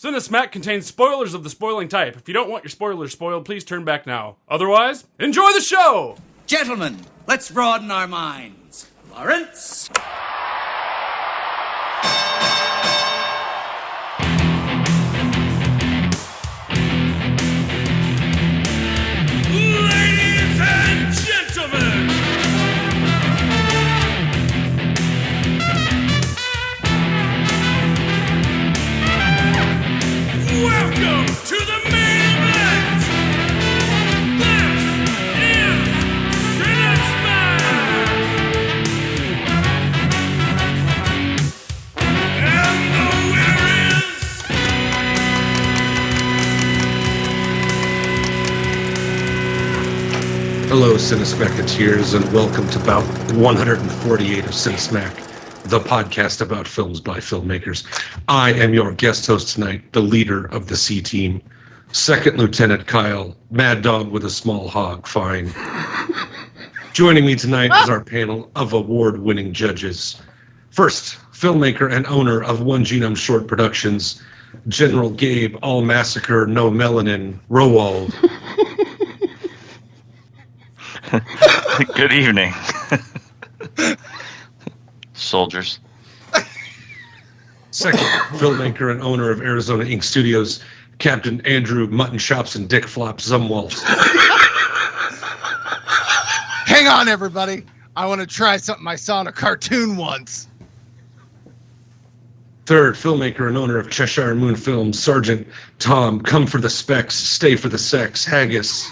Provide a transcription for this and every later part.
Cinesmack contains spoilers of the spoiling type. If you don't want your spoilers spoiled, please turn back now. Otherwise, enjoy the show! Gentlemen, let's broaden our minds. Lawrence? Ladies and gentlemen! Welcome to the main event! This is Cinesmack! And the winner is... Hello, Cinesmacketeers, and welcome to bout 148 of Cinesmack, the podcast about films by filmmakers. I am your guest host tonight, the leader of the C Team, Second Lieutenant Kyle, Mad Dog with a small hog, fine. Joining me tonight is our panel of award-winning judges. First, filmmaker and owner of One Genome Short Productions, General Gabe, All Massacre, No Melanin, Rowald. Good evening, soldiers. Second, filmmaker and owner of Arizona Inc. Studios, Captain Andrew Mutton Chops and Dick Flops Zumwalt. Hang on, everybody. I want to try something I saw in a cartoon once. Third, filmmaker and owner of Cheshire Moon Films, Sergeant Tom, Come for the Specs, Stay for the Sex, Haggis.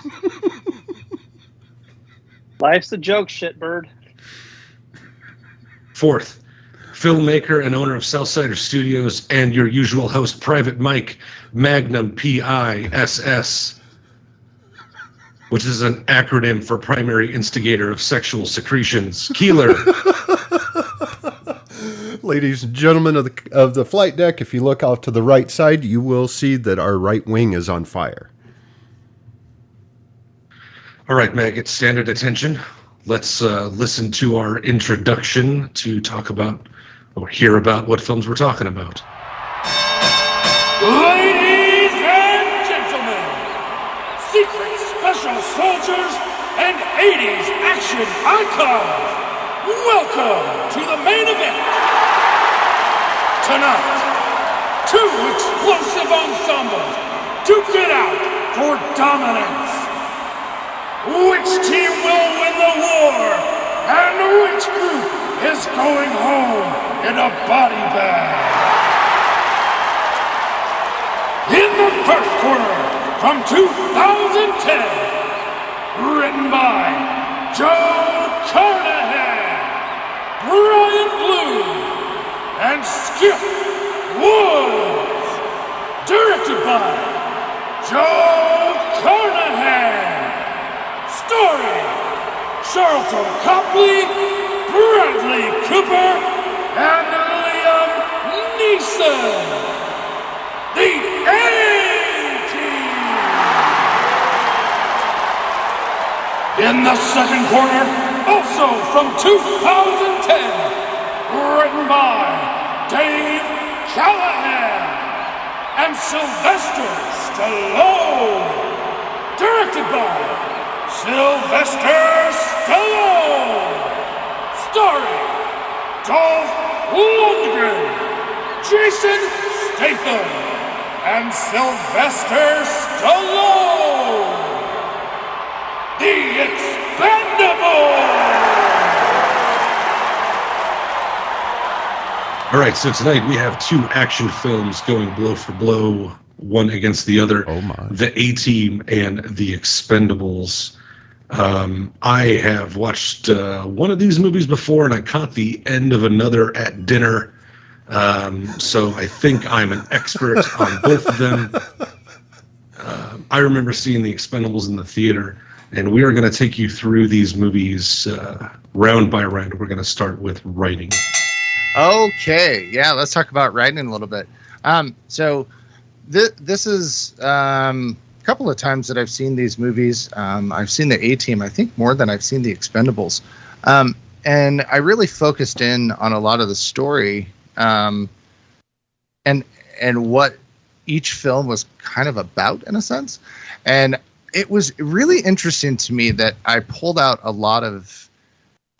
Life's a joke, shitbird. Fourth, filmmaker and owner of Southsider Studios and your usual host, Private Mike, Magnum PISS, which is an acronym for Primary Instigator of Sexual Secretions, Keeler. Ladies and gentlemen of the flight deck, if you look off to the right side, you will see that our right wing is on fire. All right, Maggot, standard attention. Let's listen to our introduction to talk about or hear about what films we're talking about. Ladies and gentlemen, secret special soldiers and 80s action icons, welcome to the main event. Tonight, two explosive ensembles duke it out for dominance. Which team will win the war, and which group is going home in a body bag? In the first quarter, from 2010, written by Joe Carnahan, Brian Blue, and Skip Woods, directed by Joe Carnahan. Story: Charlton Copley, Bradley Cooper, and Liam Neeson. The A-Team. In the second quarter, also from 2010, written by Dave Callahan and Sylvester Stallone, directed by Sylvester Stallone, starring Dolph Lundgren, Jason Statham, and Sylvester Stallone. The Expendables. All right, so tonight we have two action films going blow for blow, one against the other. Oh my. The A-Team and The Expendables. I have watched one of these movies before, and I caught the end of another at dinner. So I think I'm an expert on both of them. I remember seeing The Expendables in the theater, and we are going to take you through these movies round by round. We're going to start with writing. Okay, yeah, let's talk about writing a little bit. So this is a couple of times that I've seen these movies. I've seen the A-Team, I think, more than I've seen the Expendables. And I really focused in on a lot of the story and what each film was kind of about, in a sense. And it was really interesting to me that I pulled out a lot of,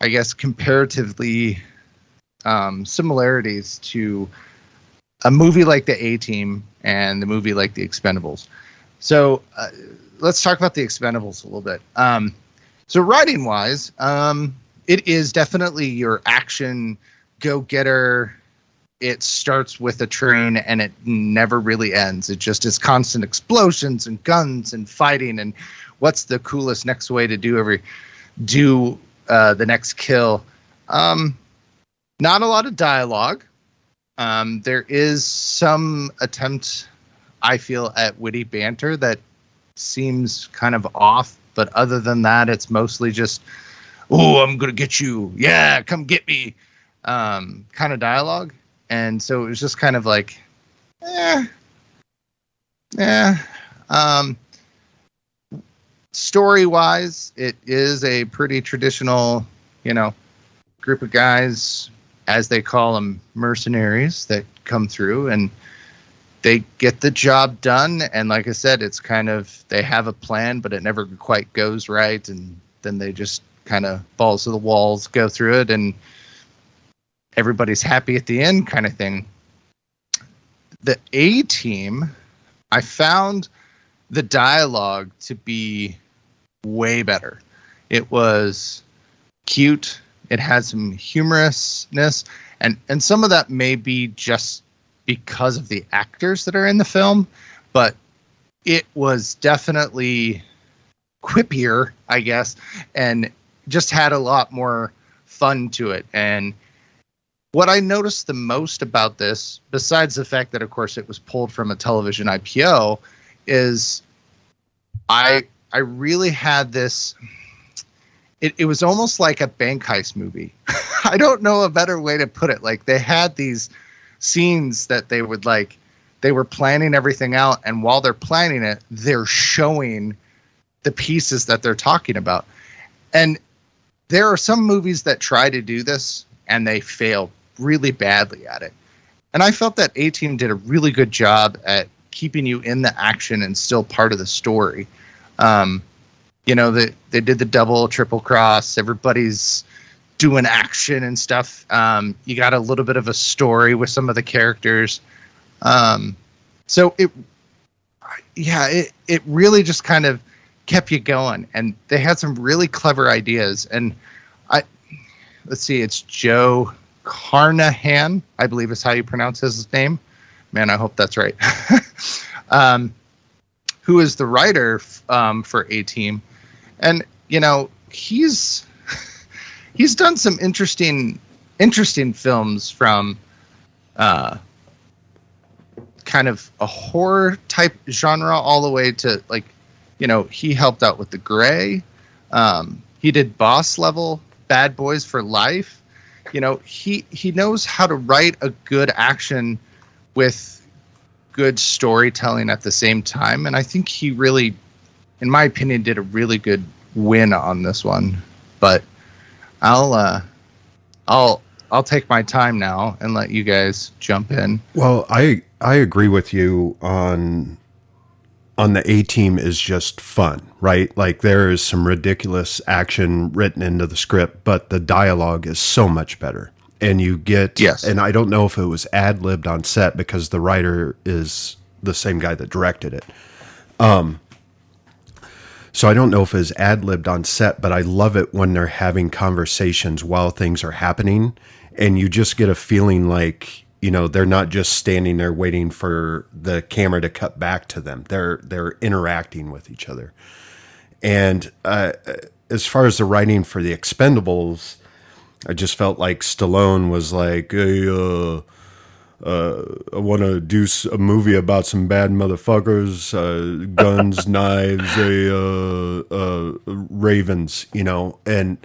I guess, comparatively similarities to a movie like The A-Team and the movie like The Expendables. So let's talk about The Expendables a little bit. So writing-wise, it is definitely your action go-getter. It starts with a train and it never really ends. It just is constant explosions and guns and fighting and what's the coolest next way to do the next kill. Not a lot of dialogue. There is some attempt, I feel, at witty banter that seems kind of off, but other than that, it's mostly just, "Oh, I'm gonna get you! Yeah, come get me!" kind of dialogue. And so it was just kind of like, story-wise, it is a pretty traditional, group of guys, as they call them, mercenaries that come through and they get the job done. And like I said, it's kind of, they have a plan, but it never quite goes right. And then they just kind of balls to the walls, go through it, and everybody's happy at the end kind of thing. The A-Team, I found the dialogue to be way better. It was cute. It had some humorousness, and some of that may be just because of the actors that are in the film, but it was definitely quippier, I guess, and just had a lot more fun to it. And what I noticed the most about this, besides the fact that, of course, it was pulled from a television IPO, is I really had this. It was almost like a bank heist movie. I don't know a better way to put it. Like, they had these scenes that they were planning everything out, and while they're planning it, they're showing the pieces that they're talking about. And there are some movies that try to do this, and they fail really badly at it. And I felt that A-Team did a really good job at keeping you in the action and still part of the story. They did the double, triple cross. Everybody's doing action and stuff. You got a little bit of a story with some of the characters. So it really just kind of kept you going. And they had some really clever ideas. And let's see, it's Joe Carnahan, I believe is how you pronounce his name. Man, I hope that's right. Who is the writer for A-Team. And, he's done some interesting films, from kind of a horror type genre all the way to, like, he helped out with The Gray. He did Boss Level, Bad Boys for Life. He knows how to write a good action with good storytelling at the same time. And I think he really, in my opinion, did a really good win on this one. But I'll take my time now and let you guys jump in. Well, I agree with you on the A-Team is just fun, right? Like, there is some ridiculous action written into the script, but the dialogue is so much better. And you get, yes. And I don't know if it was ad-libbed on set because the writer is the same guy that directed it. So I don't know if it's ad-libbed on set, but I love it when they're having conversations while things are happening, and you just get a feeling like, they're not just standing there waiting for the camera to cut back to them. They're interacting with each other. And as far as the writing for The Expendables, I just felt like Stallone was like, hey, I want to do a movie about some bad motherfuckers, guns, knives, ravens, and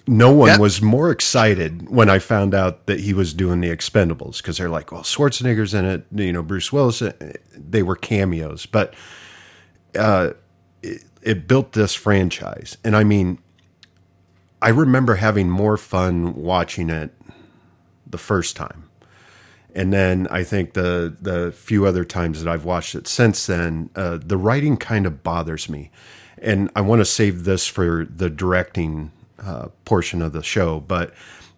no one was more excited when I found out that he was doing The Expendables, because they're like, well, Schwarzenegger's in it, Bruce Willis, they were cameos, but it built this franchise. And I mean, I remember having more fun watching it the first time. And then I think the few other times that I've watched it since then, the writing kind of bothers me. And I want to save this for the directing portion of the show, but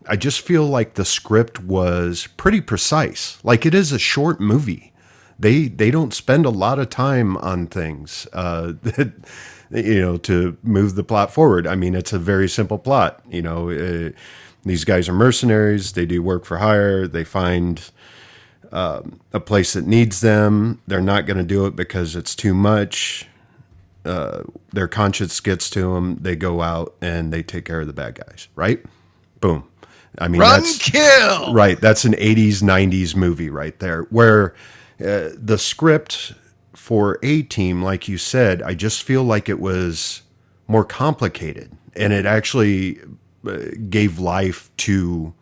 I just feel like the script was pretty precise. Like, it is a short movie. They don't spend a lot of time on things that, to move the plot forward. I mean, it's a very simple plot. These guys are mercenaries. They do work for hire. They find a place that needs them. They're not going to do it because it's too much. Their conscience gets to them. They go out and they take care of the bad guys. Right? Boom. I mean, kill. Right. That's an 80s, 90s movie right there, where the script for A-Team, like you said, I just feel like it was more complicated, and it actually gave life to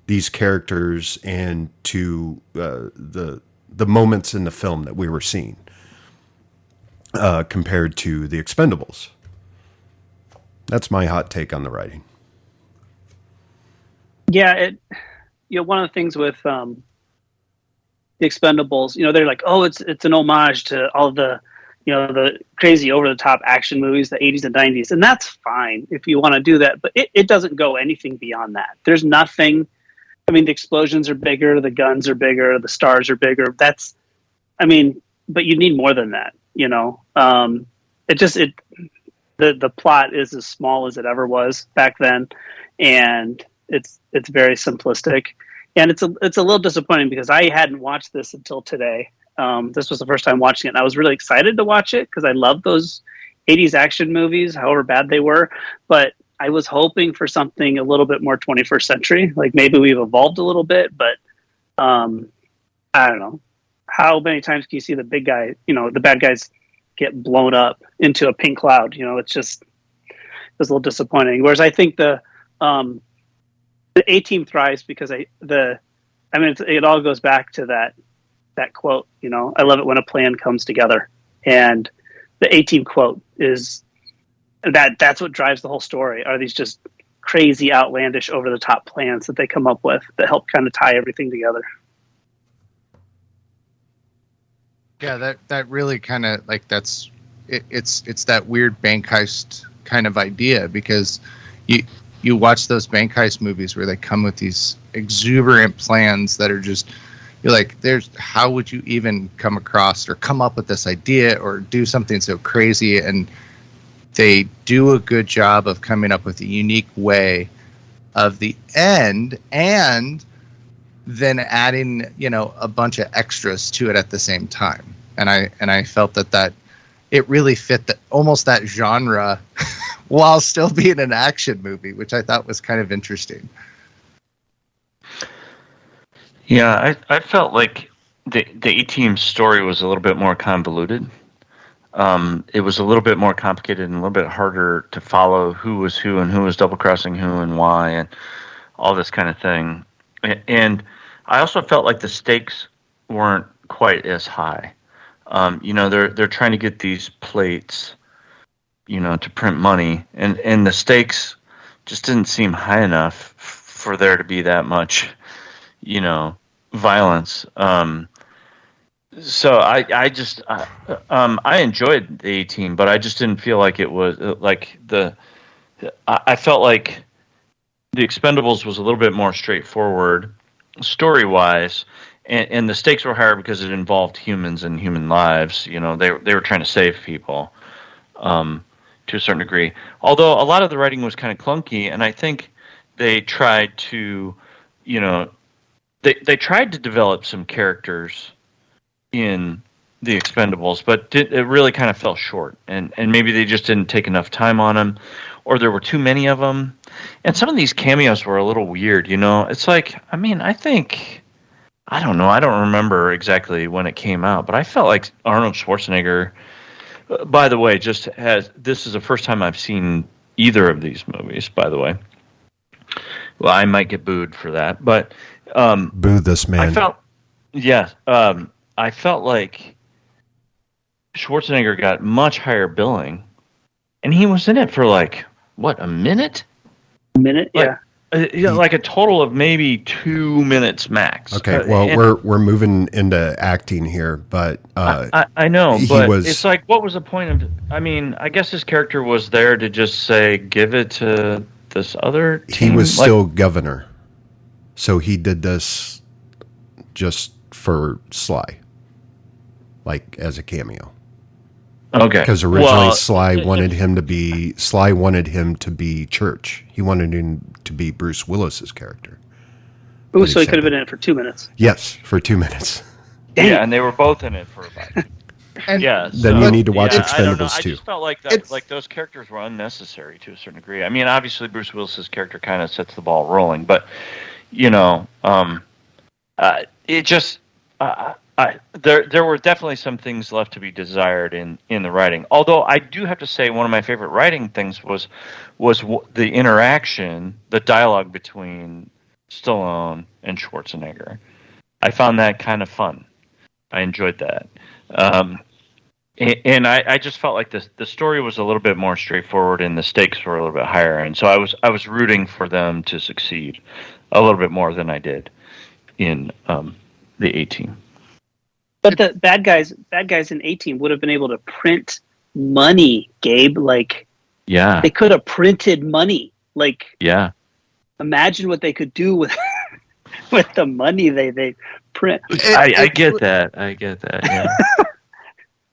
these characters and to the moments in the film that we were seeing compared to the Expendables. That's my hot take on the writing. Yeah, one of the things with the Expendables, they're like, oh, it's an homage to all the, the crazy over the top action movies, the 80s and 90s, and that's fine if you want to do that, but it doesn't go anything beyond that. There's nothing. I mean, the explosions are bigger, the guns are bigger, the stars are bigger. But you need more than that. The plot is as small as it ever was back then, and it's very simplistic, and it's a little disappointing because I hadn't watched this until today. This was the first time watching it, and I was really excited to watch it because I love those 80s action movies, however bad they were. But I was hoping for something a little bit more 21st century, like maybe we've evolved a little bit, but I don't know. How many times can you see the big guy, the bad guys get blown up into a pink cloud? It was a little disappointing. Whereas I think the A-Team thrives because it all goes back to that quote, I love it when a plan comes together. And the A-Team quote is that's what drives the whole story, are these just crazy, outlandish, over the top plans that they come up with that help kind of tie everything together. Yeah, that really kind of like it's that weird bank heist kind of idea, because you watch those bank heist movies where they come with these exuberant plans that are just, you're like, how would you even come across or come up with this idea or do something so crazy? And they do a good job of coming up with a unique way of the end, and then adding, a bunch of extras to it at the same time. And I felt that it really fit almost that genre while still being an action movie, which I thought was kind of interesting. Yeah, I felt like the A-Team story was a little bit more convoluted. It was a little bit more complicated and a little bit harder to follow who was who and who was double-crossing who and why and all this kind of thing. And I also felt like the stakes weren't quite as high. They're trying to get these plates, to print money, and the stakes just didn't seem high enough for there to be that much, violence. So I enjoyed the A-Team, but I just didn't feel like it was like I felt like the Expendables was a little bit more straightforward story-wise. And the stakes were higher because it involved humans and human lives. They were trying to save people to a certain degree. Although a lot of the writing was kind of clunky, and I think they tried to, they tried to develop some characters in the Expendables, but it really kind of fell short. And maybe they just didn't take enough time on them, or there were too many of them. And some of these cameos were a little weird. It's like, I don't know. I don't remember exactly when it came out, but I felt like Arnold Schwarzenegger, by the way, this is the first time I've seen either of these movies, by the way. Well, I might get booed for that, but boo this man. I felt like Schwarzenegger got much higher billing, and he was in it for a minute? Yeah. like a total of maybe 2 minutes max. Okay, well, we're moving into acting here, but I know, but was, it's like, what was the point of? I mean, I guess his character was there to just say, give it to this other team. He was still governor, so he did this just for Sly, like as a cameo. Okay, because originally Sly wanted him to be Church. He wanted him to be Bruce Willis's character. Ooh, so he could have been in it for 2 minutes. Yes, for 2 minutes. Dang. Yeah, and they were both in it for about. Yeah, then you need to watch Expendables I too. just felt like that, like those characters were unnecessary to a certain degree. I mean, obviously Bruce Willis's character kind of sets the ball rolling, but it just. There were definitely some things left to be desired in the writing. Although I do have to say, one of my favorite writing things was the interaction, the dialogue between Stallone and Schwarzenegger. I found that kind of fun. I enjoyed that, and I just felt like the story was a little bit more straightforward and the stakes were a little bit higher, and so I was rooting for them to succeed a little bit more than I did in the A-Team. But the bad guys in 18 would have been able to print money, Gabe. Like, yeah, they could have printed money. Like, yeah, imagine what they could do with with the money they print. I get that. I get that. Yeah.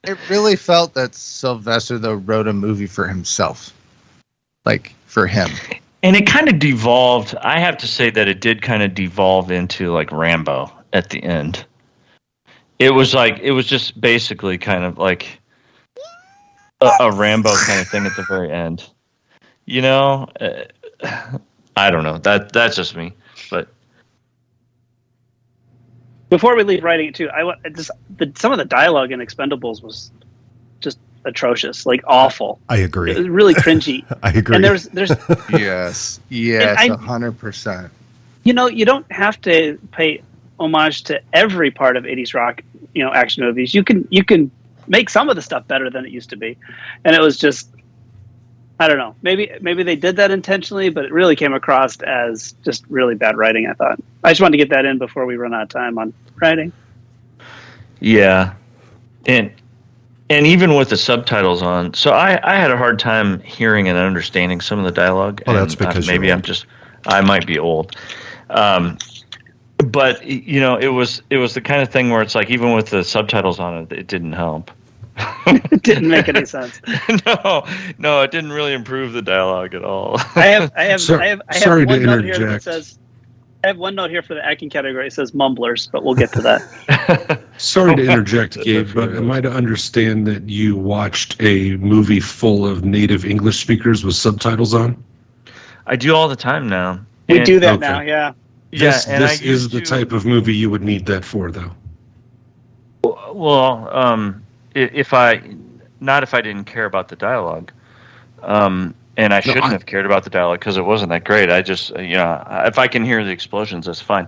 It really felt that Sylvester though wrote a movie for himself, like for him. And it kind of devolved. I have to say that it did kind of devolve into like Rambo at the end. It was just basically kind of like a Rambo kind of thing at the very end. You know, I don't know. That's just me. But before we leave writing it too, some of the dialogue in Expendables was just atrocious, like awful. I agree. It was really cringy. I agree. And there's yes, 100%. You know, you don't have to pay homage to every part of 80s rock, action movies. You can make some of the stuff better than it used to be. And it was just, I don't know, maybe they did that intentionally, but it really came across as just really bad writing, I thought. I just wanted to get that in before we run out of time on writing. Yeah. And even with the subtitles on, so I had a hard time hearing and understanding some of the dialogue. Well, that's because maybe I might be old. But it was the kind of thing where it's like, even with the subtitles on it, it didn't help. It didn't make any sense. No, it didn't really improve the dialogue at all. I have Sorry one to note here that interject. says, I have one note here for the acting category. It says mumblers, but we'll get to that. Sorry to interject, Gabe, but am I to understand that you watched a movie full of native English speakers with subtitles on? I do all the time now. We do that now, yeah. This and I is used the to- type of movie you would need that for, though. Well, if I didn't care about the dialogue, and I shouldn't have cared about the dialogue because it wasn't that great. I just, if I can hear the explosions, that's fine.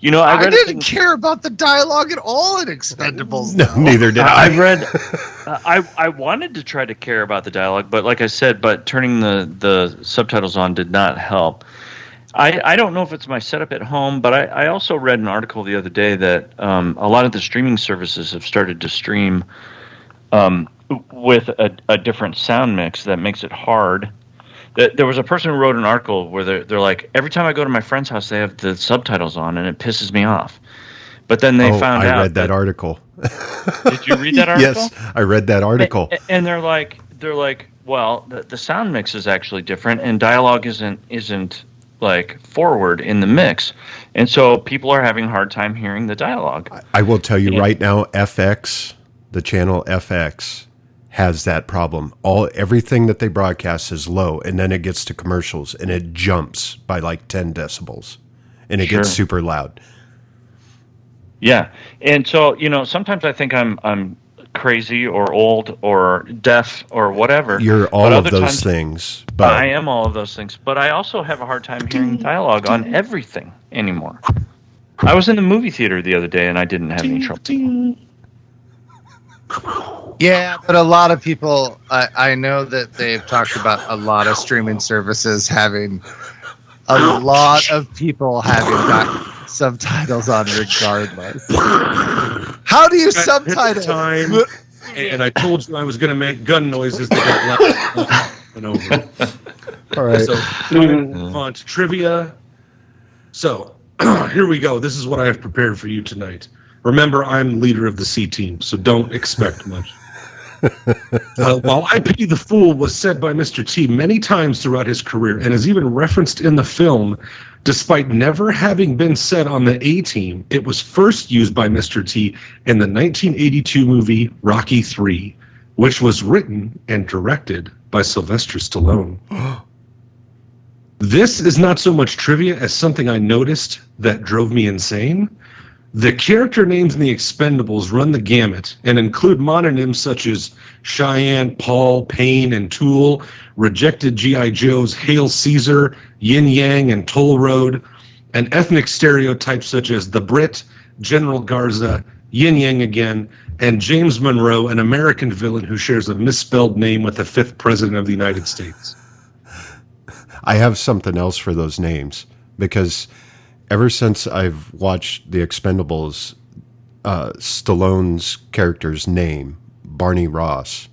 I didn't care about the dialogue at all in Expendables. No, neither did I. I read. I wanted to try to care about the dialogue, but like I said, turning the subtitles on did not help. I don't know if it's my setup at home, but I also read an article the other day that a lot of the streaming services have started to stream with a different sound mix that makes it hard. There was a person who wrote an article where they're like, every time I go to my friend's house, they have the subtitles on, and it pisses me off. But then they found out. I read that article. Did you read that article? Yes, I read that article. And they're like, well, the sound mix is actually different, and dialogue isn't like forward in the mix, and so people are having a hard time hearing the dialogue. I will tell you right now, FX, the channel FX, has that problem. Everything that they broadcast is low, and then it gets to commercials, and it jumps by like 10 decibels, and it gets super loud. Yeah, and so sometimes I think I'm crazy or old or deaf or whatever. You're all of those things. But I am all of those things, but I also have a hard time hearing dialogue on everything anymore. I was in the movie theater the other day, and I didn't have any trouble. Yeah, but a lot of people, I know that they've talked about a lot of streaming services having a lot of people having got subtitles on regardless. How do you subtitle? Time, and I told you I was going to make gun noises that got loud and over. All right. So, move on to trivia. So, here we go. This is what I have prepared for you tonight. Remember, I'm leader of the C team, so don't expect much. While I Pity the Fool was said by Mr. T many times throughout his career and is even referenced in the film, despite never having been said on the A-Team, it was first used by Mr. T in the 1982 movie Rocky III, which was written and directed by Sylvester Stallone. This is not so much trivia as something I noticed that drove me insane. The character names in the Expendables run the gamut and include mononyms such as Cheyenne, Paul, Payne, and Tool, rejected G.I. Joes, Hail Caesar, Yin Yang, and Toll Road, and ethnic stereotypes such as the Brit, General Garza, Yin Yang again, and James Monroe, an American villain who shares a misspelled name with the 5th President of the United States. I have something else for those names because ever since I've watched The Expendables, Stallone's character's name, Barney Ross,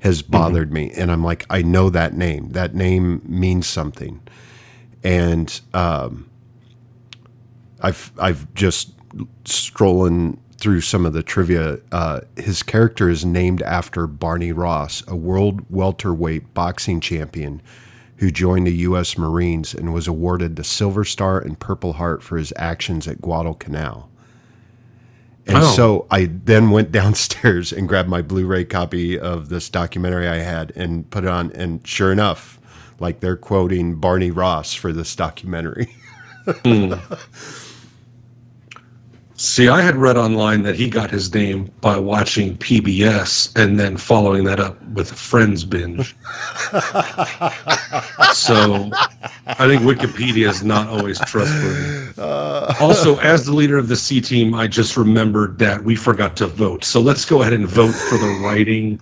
has bothered me. And I'm like, I know that name. That name means something. And I've just strolling through some of the trivia. His character is named after Barney Ross, a world welterweight boxing champion who joined the U.S. Marines and was awarded the Silver Star and Purple Heart for his actions at Guadalcanal. And so I then went downstairs and grabbed my Blu-ray copy of this documentary I had and put it on. And sure enough, like they're quoting Barney Ross for this documentary. See, I had read online that he got his name by watching PBS and then following that up with a Friends binge. So I think Wikipedia is not always trustworthy. Also, as the leader of the C team, I just remembered that we forgot to vote. So let's go ahead and vote for the writing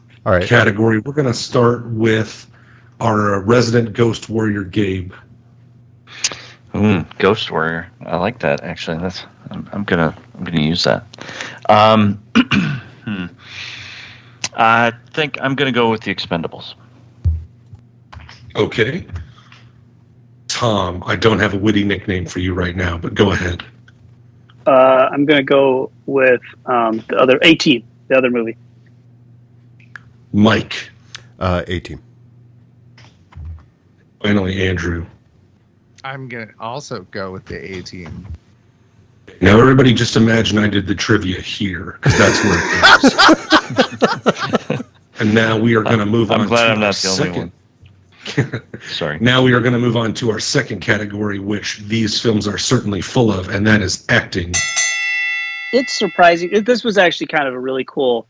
category. We're going to start with our resident ghost warrior, Gabe. Ghost Warrior. I like that. Actually, I'm gonna use that. I think I'm gonna go with the Expendables. Okay. Tom, I don't have a witty nickname for you right now, but go ahead. I'm gonna go with the other A-Team, the other movie. Mike. A-Team. Finally, Andrew. I'm going to also go with the A-Team. Now, everybody just imagine I did the trivia here, because that's where it goes. And now we are going to move on to glad I'm our not the only second. Sorry. Now we are going to move on to our second category, which these films are certainly full of, and that is acting. It's surprising. This was actually kind of a really cool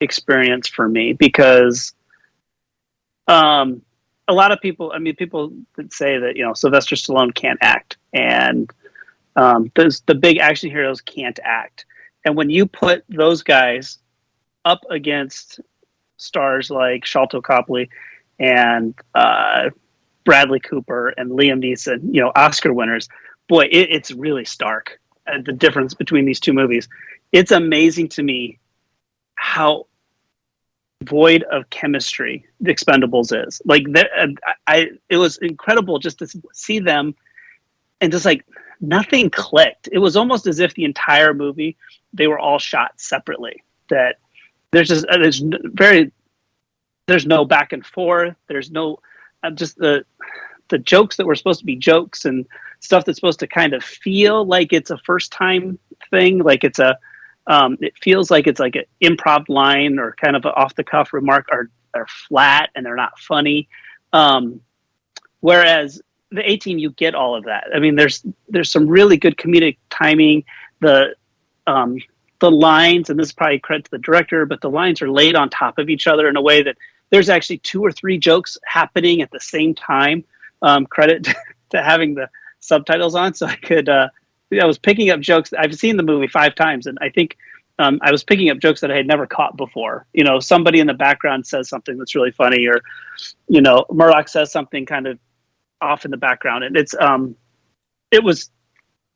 experience for me because a lot of people, people that say that, Sylvester Stallone can't act and the big action heroes can't act. And when you put those guys up against stars like Sharlto Copley and Bradley Cooper and Liam Neeson, Oscar winners, boy, it's really stark. The difference between these two movies. It's amazing to me how void of chemistry the Expendables is. Like, it was incredible just to see them and just like nothing clicked. It was almost as if the entire movie they were all shot separately. That there's no back and forth. There's no just the jokes that were supposed to be jokes and stuff that's supposed to kind of feel like it's a first time thing. Like it feels like it's like an improv line or kind of an off the cuff remark are flat and they're not funny. Whereas the A-Team, you get all of that. I mean, there's some really good comedic timing. The lines, and this is probably credit to the director, but the lines are laid on top of each other in a way that there's actually 2 or 3 jokes happening at the same time. Credit to having the subtitles on, so I was picking up jokes. I've seen the movie 5 times, and I think I was picking up jokes that I had never caught before. Somebody in the background says something that's really funny, or Murdoch says something kind of off in the background, and it was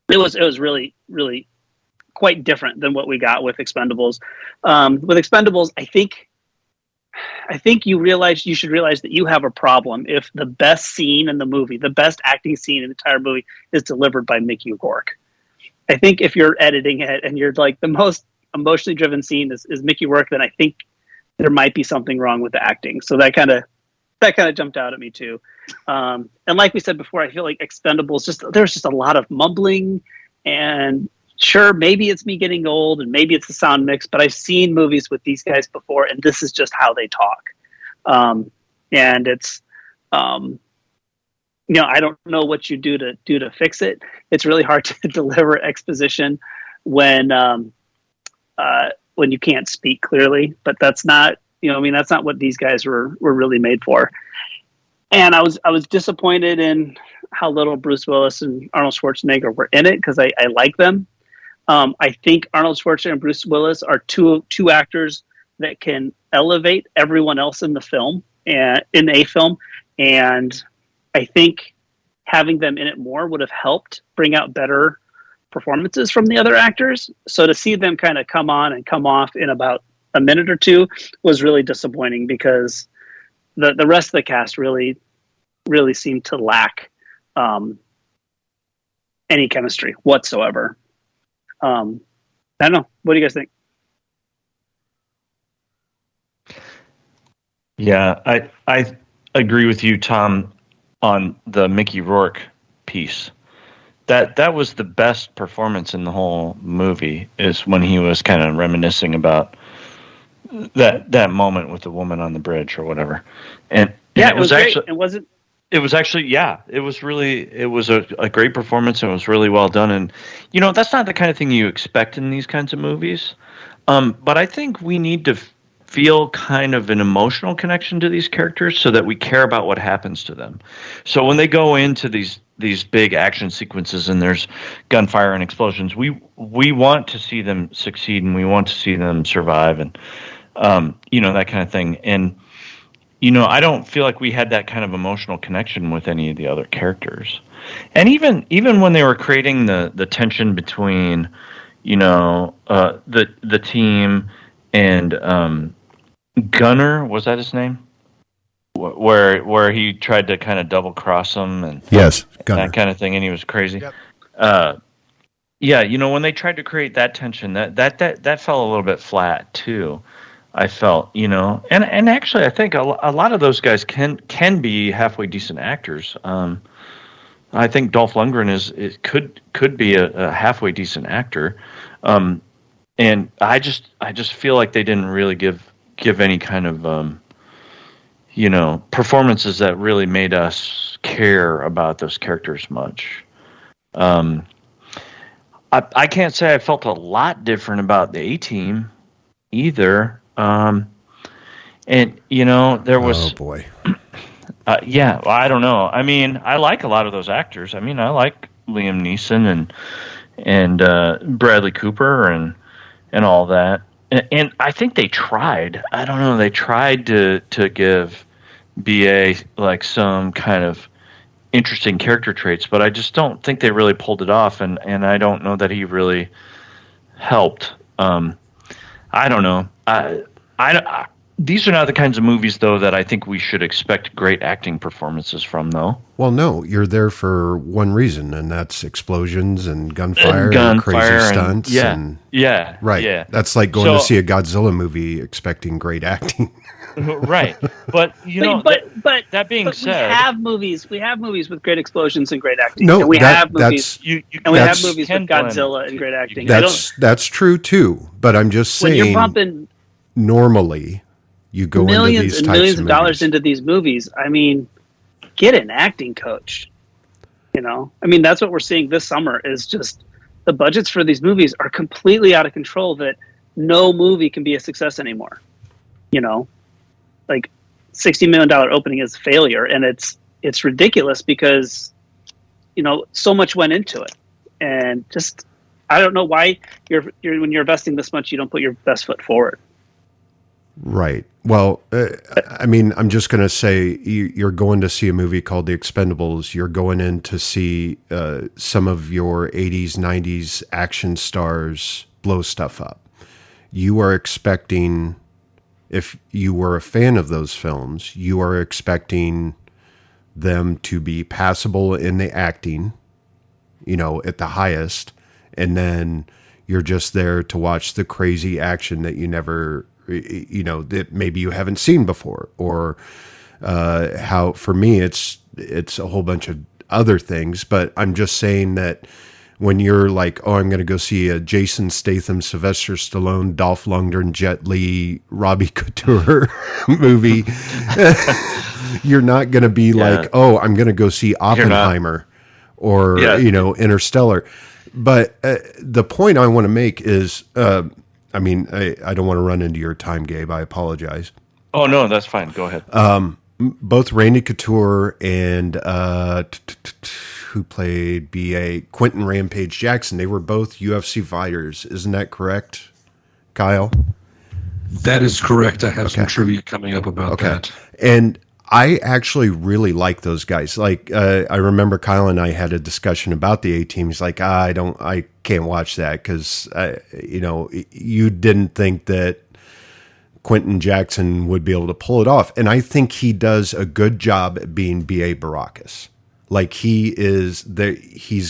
really really quite different than what we got with Expendables. With Expendables, I think you should realize that you have a problem if the best scene in the movie, the best acting scene in the entire movie, is delivered by Mickey Rourke. I think if you're editing it and you're like the most emotionally driven scene is Mickey Rourke, then I think there might be something wrong with the acting. So that kind of jumped out at me too. And like we said before, I feel like Expendables, there's just a lot of mumbling, and sure, maybe it's me getting old and maybe it's the sound mix, but I've seen movies with these guys before, and this is just how they talk. And it's, I don't know what you do to fix it. It's really hard to deliver exposition when you can't speak clearly, but that's not, that's not what these guys were really made for. And I was disappointed in how little Bruce Willis and Arnold Schwarzenegger were in it, because I like them. I think Arnold Schwarzenegger and Bruce Willis are two actors that can elevate everyone else in the film and in a film. And I think having them in it more would have helped bring out better performances from the other actors. So to see them kind of come on and come off in about a minute or two was really disappointing, because the rest of the cast really, really seemed to lack any chemistry whatsoever. I don't know. What do you guys think? Yeah, I agree with you, Tom, on the Mickey Rourke piece. That was the best performance in the whole movie, is when he was kind of reminiscing about that moment with the woman on the bridge or whatever. And yeah, it was actually great. It was actually, yeah, it was a great performance, and it was really well done. And, that's not the kind of thing you expect in these kinds of movies. But I think we need to feel kind of an emotional connection to these characters so that we care about what happens to them. So when they go into these big action sequences and there's gunfire and explosions, we want to see them succeed, and we want to see them survive, and, that kind of thing. And, I don't feel like we had that kind of emotional connection with any of the other characters. And even when they were creating the tension between, the team and Gunner, was that his name? Where he tried to kind of double cross them and yes, Gunner. That kind of thing, and he was crazy. Yep. When they tried to create that tension, that fell a little bit flat too. I felt, and actually, I think a lot of those guys can be halfway decent actors. I think Dolph Lundgren could be a halfway decent actor, and I just feel like they didn't really give any kind of performances that really made us care about those characters much. I can't say I felt a lot different about the A-Team either. And there was. Oh boy. Yeah, well, I don't know. I mean, I like a lot of those actors. I mean, I like Liam Neeson and Bradley Cooper and all that. And I think they tried. I don't know. They tried to give BA like some kind of interesting character traits, but I just don't think they really pulled it off. And I don't know that he really helped. I don't know. These are not the kinds of movies, though, that I think we should expect great acting performances from, though. Well, no, you're there for one reason, and that's explosions and gunfire and crazy stunts. Yeah. Right. Yeah. That's like going to see a Godzilla movie expecting great acting. Right. But that being said, we have movies with great explosions and great acting. No, and we have movies with blend. Godzilla and great acting. That's true too. But I'm just saying, when you're pumping normally you go millions into these and types millions of of dollars movies. into these movies. I mean, get an acting coach. I mean, that's what we're seeing this summer. Is just the budgets for these movies are completely out of control. That no movie can be a success anymore. Like $60 million opening is a failure, and it's ridiculous because so much went into it, and just I don't know why when you're investing this much, you don't put your best foot forward. Right. Well, I mean, I'm just going to say you're going to see a movie called The Expendables. You're going in to see some of your 80s, 90s action stars blow stuff up. You are expecting, if you were a fan of those films, you are expecting them to be passable in the acting, at the highest. And then you're just there to watch the crazy action that you never that maybe you haven't seen before, or how for me it's a whole bunch of other things. But I'm just saying that when you're like, oh, I'm going to go see a Jason Statham, Sylvester Stallone, Dolph Lundgren, Jet Li, Robbie Couture movie, you're not going to be like, oh, I'm going to go see Oppenheimer or Interstellar. But the point I want to make is, I mean, I don't want to run into your time, Gabe. I apologize. Oh, no, that's fine. Go ahead. Both Randy Couture and who played B.A. Quentin Rampage Jackson, they were both UFC fighters. Isn't that correct, Kyle? That is correct. I have some trivia coming up about that. And I actually really like those guys. Like, I remember Kyle and I had a discussion about the A-Team. He's like, I can't watch that because, you didn't think that Quentin Jackson would be able to pull it off. And I think he does a good job at being B.A. Baracus. Like, he's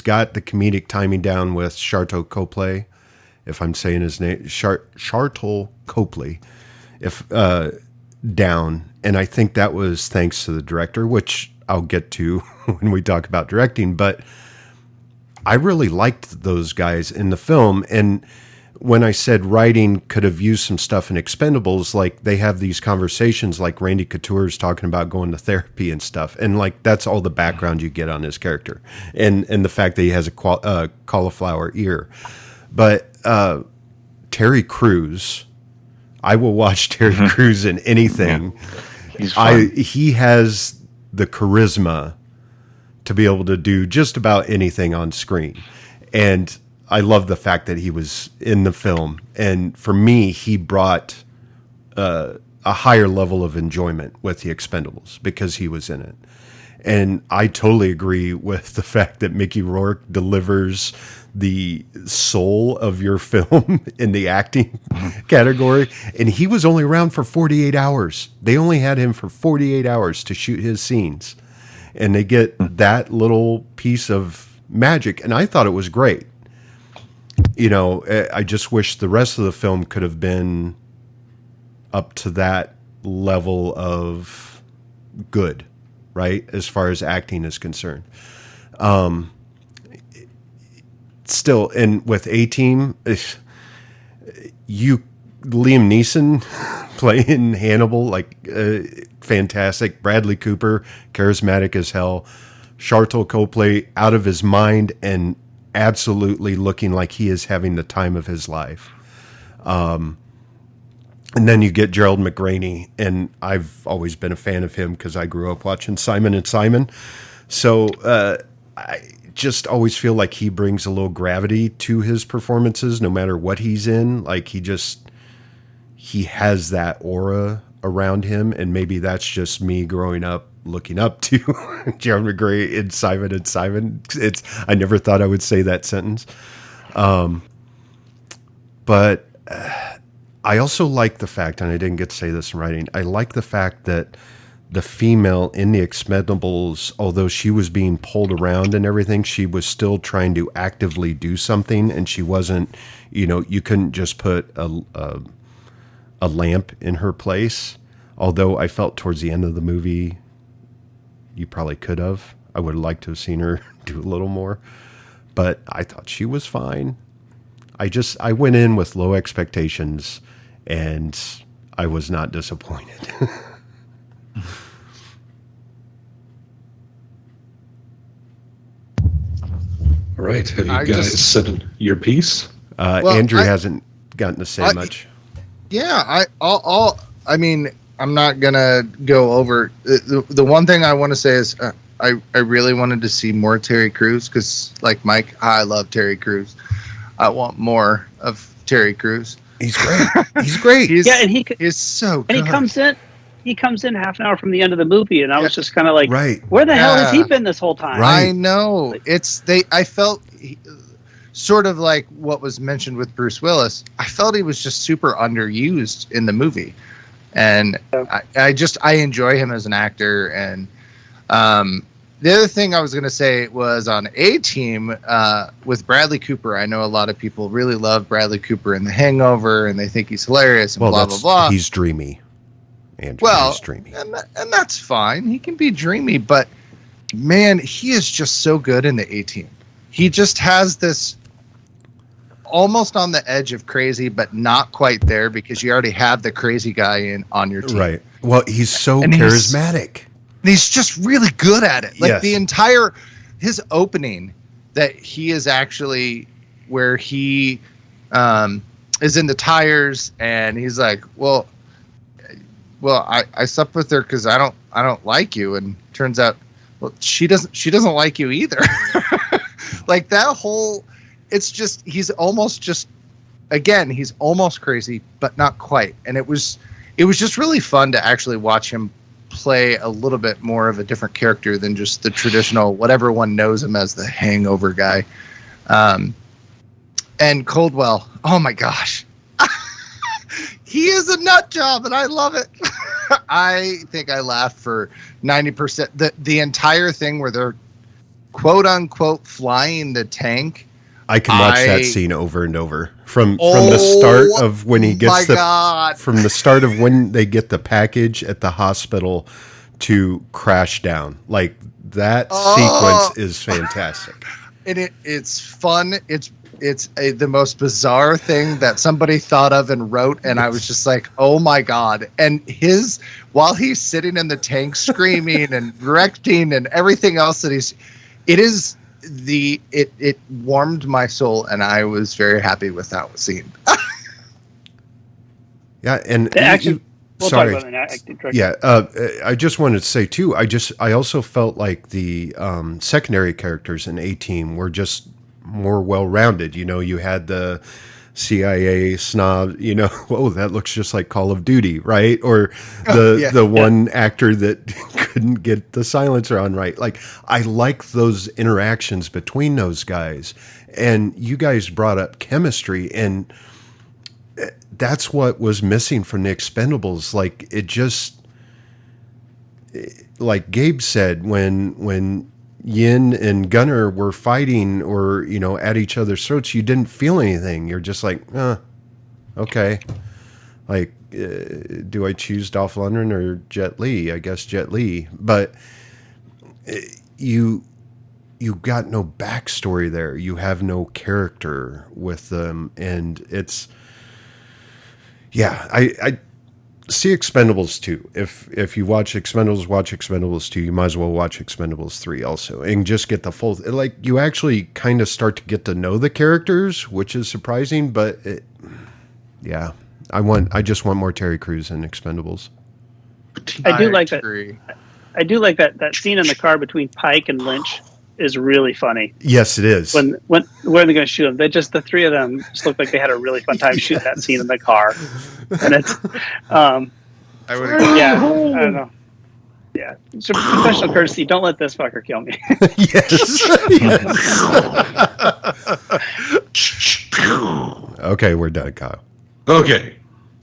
got the comedic timing down with Sharlto Copley, if I'm saying his name, Sharlto Copley, down. And I think that was thanks to the director, which I'll get to when we talk about directing. But I really liked those guys in the film. And when I said writing could have used some stuff in Expendables, like they have these conversations like Randy Couture's talking about going to therapy and stuff. And like, that's all the background you get on his character. And the fact that he has a cauliflower ear. But Terry Crews, I will watch Terry Crews in anything. Yeah. He's fun. He has the charisma to be able to do just about anything on screen. And I love the fact that he was in the film. And for me, he brought a higher level of enjoyment with the Expendables because he was in it. And I totally agree with the fact that Mickey Rourke delivers the soul of your film in the acting category. And he was only around for 48 hours. They only had him for 48 hours to shoot his scenes. And they get that little piece of magic. And I thought it was great. I just wish the rest of the film could have been up to that level of good, right? As far as acting is concerned. Still, and with A-Team, Liam Neeson playing Hannibal, like fantastic. Bradley Cooper, charismatic as hell. Sharlto Copley, out of his mind and absolutely looking like he is having the time of his life. And then you get Gerald McRaney, and I've always been a fan of him because I grew up watching Simon and Simon. So I just always feel like he brings a little gravity to his performances, no matter what he's in. Like he has that aura around him, and maybe that's just me growing up looking up to Gerald McRaney in Simon and Simon. I never thought I would say that sentence. But I also like the fact, and I didn't get to say this in writing, I like the fact that the female in the Expendables, although she was being pulled around and everything, she was still trying to actively do something, and she wasn't, you couldn't just put a lamp in her place. Although I felt towards the end of the movie, you probably could have. I would have liked to have seen her do a little more, but I thought she was fine. I went in with low expectations, and I was not disappointed. All right. Have you guys said your piece? Andrew hasn't gotten to say much. Yeah, I mean, I'm not gonna go over the one thing I want to say is I really wanted to see more Terry Crews because, like Mike, I love Terry Crews. I want more of Terry Crews. He's great. He's great. He's so good. And he comes in half an hour from the end of the movie, and I was just kind of like, right. Where the hell has he been this whole time? Right. I know. I felt sort of like what was mentioned with Bruce Willis. I felt he was just super underused in the movie. And I enjoy him as an actor. And the other thing I was going to say was on A-Team with Bradley Cooper. I know a lot of people really love Bradley Cooper in The Hangover, and they think he's hilarious and blah, blah, blah. He's dreamy. Andrew, he's dreamy. And that's fine. He can be dreamy, but man, he is just so good in the A-Team. He just has this almost on the edge of crazy, but not quite there because you already have the crazy guy on your team. Right. Well, he's so charismatic. He's just really good at it. Like his opening that he is actually where he is in the tires and he's like, well, I slept with her because I don't like you, and turns out, well, she doesn't like you either. Like that whole, it's just he's almost crazy, but not quite. And it was just really fun to actually watch him play a little bit more of a different character than just the traditional whatever one knows him as, the Hangover guy. And Coldwell, oh my gosh. He is a nut job, and I love it. I think I laughed for 90%. The entire thing where they're quote unquote flying the tank. I can watch that scene over and over from the start of when he gets from the start of when they get the package at the hospital to crash down. Like that sequence is fantastic. And it's fun. It's the most bizarre thing that somebody thought of and wrote, and I was just like, oh my god. And while he's sitting in the tank screaming and directing and everything else that it warmed my soul, and I was very happy with that scene. Yeah, and the action. Sorry. Yeah, I just wanted to say too. I also felt like the secondary characters in A-Team were just more well-rounded. You know, you had the CIA snob. You know, oh, that looks just like Call of Duty, right? Or the one actor that couldn't get the silencer on right. Like, I like those interactions between those guys. And you guys brought up chemistry, and that's what was missing from the Expendables. Like, it just, like Gabe said, when Yin and Gunner were fighting or, you know, at each other's throats, you didn't feel anything. You're just like, okay. Like, do I choose Dolph Lundgren or Jet Li? I guess Jet Li. But you got no backstory there. You have no character with them. And it's, yeah, I see Expendables 2. If you watch Expendables 2, you might as well watch Expendables 3 also, and just get the full. Like, you actually kind of start to get to know the characters, which is surprising. But I just want more Terry Crews in Expendables. I do like that. I do like that scene in the car between Pike and Lynch is really funny. Yes, it is. When they're going to shoot him, the three of them just look like they had a really fun time shooting that scene in the car. And it's, I don't know. Yeah, it's a professional courtesy. Don't let this fucker kill me. Yes. Okay, we're done, Kyle. Okay,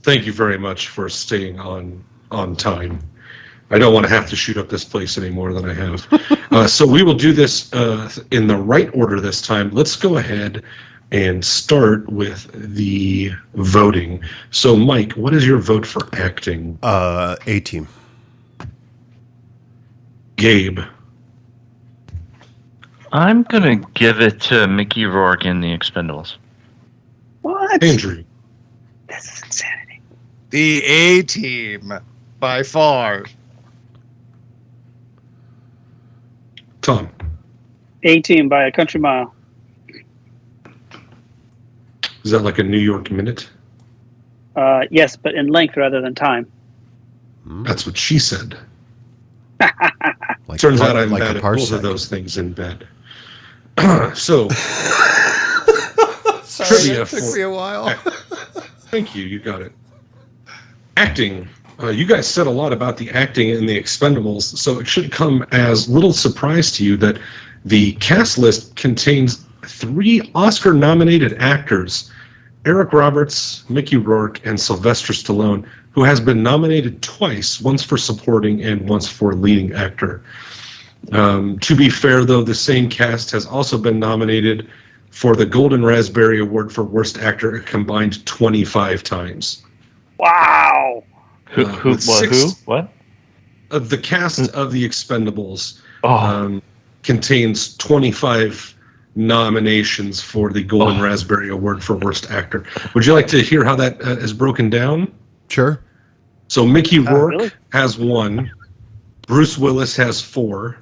thank you very much for staying on time. I don't want to have to shoot up this place any more than I have. So we will do this in the right order this time. Let's go ahead and start with the voting. So, Mike, what is your vote for acting? A-Team. Gabe. I'm going to give it to Mickey Rourke in The Expendables. What? Andrew. This is insanity. The A-Team, by far. Tom. A-Team by a country mile. Is that like a New York minute? Yes, but in length rather than time. That's what she said. Like Turns out I'm like bad a at both parsec. of those things in bed. So, Sorry, trivia that took me a while. Thank you. You got it. Acting. You guys said a lot about the acting in the Expendables, so it should come as little surprise to you that the cast list contains 3 Oscar-nominated actors, Eric Roberts, Mickey Rourke, and Sylvester Stallone, who has been nominated twice, once for supporting and once for leading actor. To be fair, though, the same cast has also been nominated for the Golden Raspberry Award for Worst Actor a combined 25 times. Wow. Who? What? The cast of the Expendables Oh. Contains 25 nominations for the Golden Raspberry Award for Worst Actor. Would you like to hear how that is broken down? Sure. So Mickey Rourke really? has 1, Bruce Willis has 4,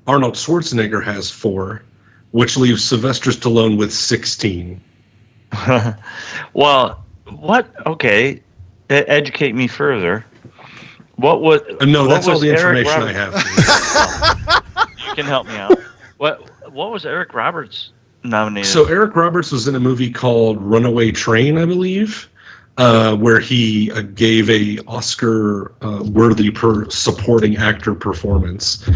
Arnold Schwarzenegger has 4, which leaves Sylvester Stallone with 16. Well, what? Okay, educate me further. What was? No, what that's all was the Eric information I have. You can help me out. What was Eric Roberts nominated? So Eric Roberts was in a movie called Runaway Train, I believe, where he gave a Oscar-worthy supporting actor performance.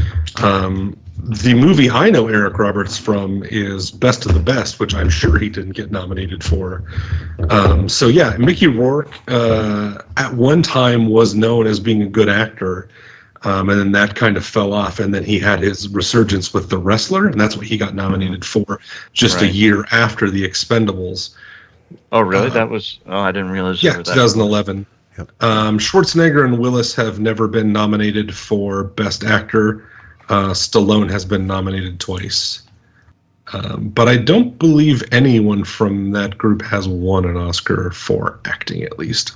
The movie I know Eric Roberts from is Best of the Best, which I'm sure he didn't get nominated for. So yeah, Mickey Rourke at one time was known as being a good actor, and then that kind of fell off, and then he had his resurgence with The Wrestler, and that's what he got nominated for just a year after The Expendables. Oh, really? That was... Oh, I didn't realize. Yeah, 2011. Yep. Schwarzenegger and Willis have never been nominated for Best Actor. Stallone has been nominated twice. But I don't believe anyone from that group has won an Oscar for acting, at least.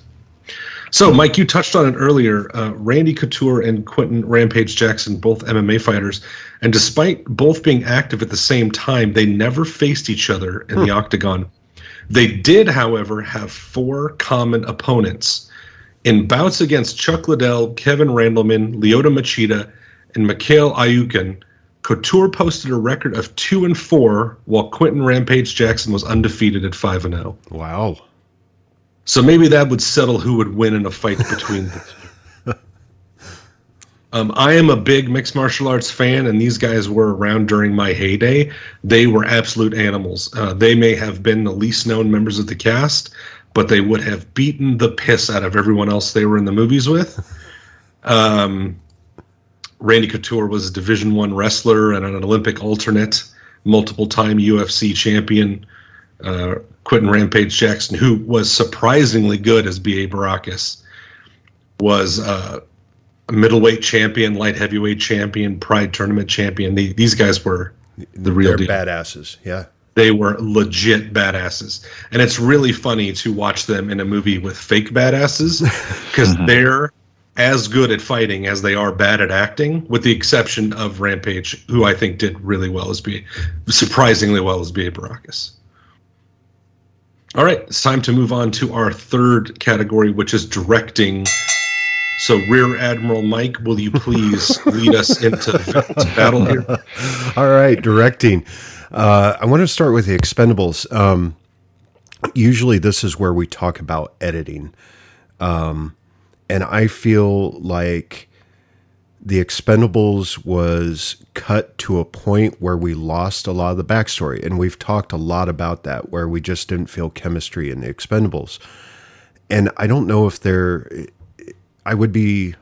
So, Mike, you touched on it earlier. Randy Couture and Quentin Rampage Jackson, both MMA fighters, and despite both being active at the same time, they never faced each other in the octagon. They did, however, have 4 common opponents. In bouts against Chuck Liddell, Kevin Randleman, Lyoto Machida, and Mikhail Ayukin, Couture posted a record of 2-4, while Quentin Rampage Jackson was undefeated at 5-0. Wow. So maybe that would settle who would win in a fight between the two. I am a big mixed martial arts fan, and these guys were around during my heyday. They were absolute animals. They may have been the least known members of the cast, but they would have beaten the piss out of everyone else they were in the movies with. Randy Couture was a Division I wrestler and an Olympic alternate, multiple-time UFC champion. Quentin Rampage Jackson, who was surprisingly good as B.A. Baracus, was a middleweight champion, light heavyweight champion, Pride tournament champion. These guys were the real deal. Badasses, yeah. They were legit badasses. And it's really funny to watch them in a movie with fake badasses because they're as good at fighting as they are bad at acting, with the exception of Rampage, who I think did really well surprisingly well as B.A. Baracus. All right, it's time to move on to our third category, which is directing. So, Rear Admiral Mike, will you please lead us into battle here? All right, directing. I want to start with the Expendables. Usually this is where we talk about editing. And I feel like the Expendables was cut to a point where we lost a lot of the backstory. And we've talked a lot about that, where we just didn't feel chemistry in the Expendables. And I don't know if I would be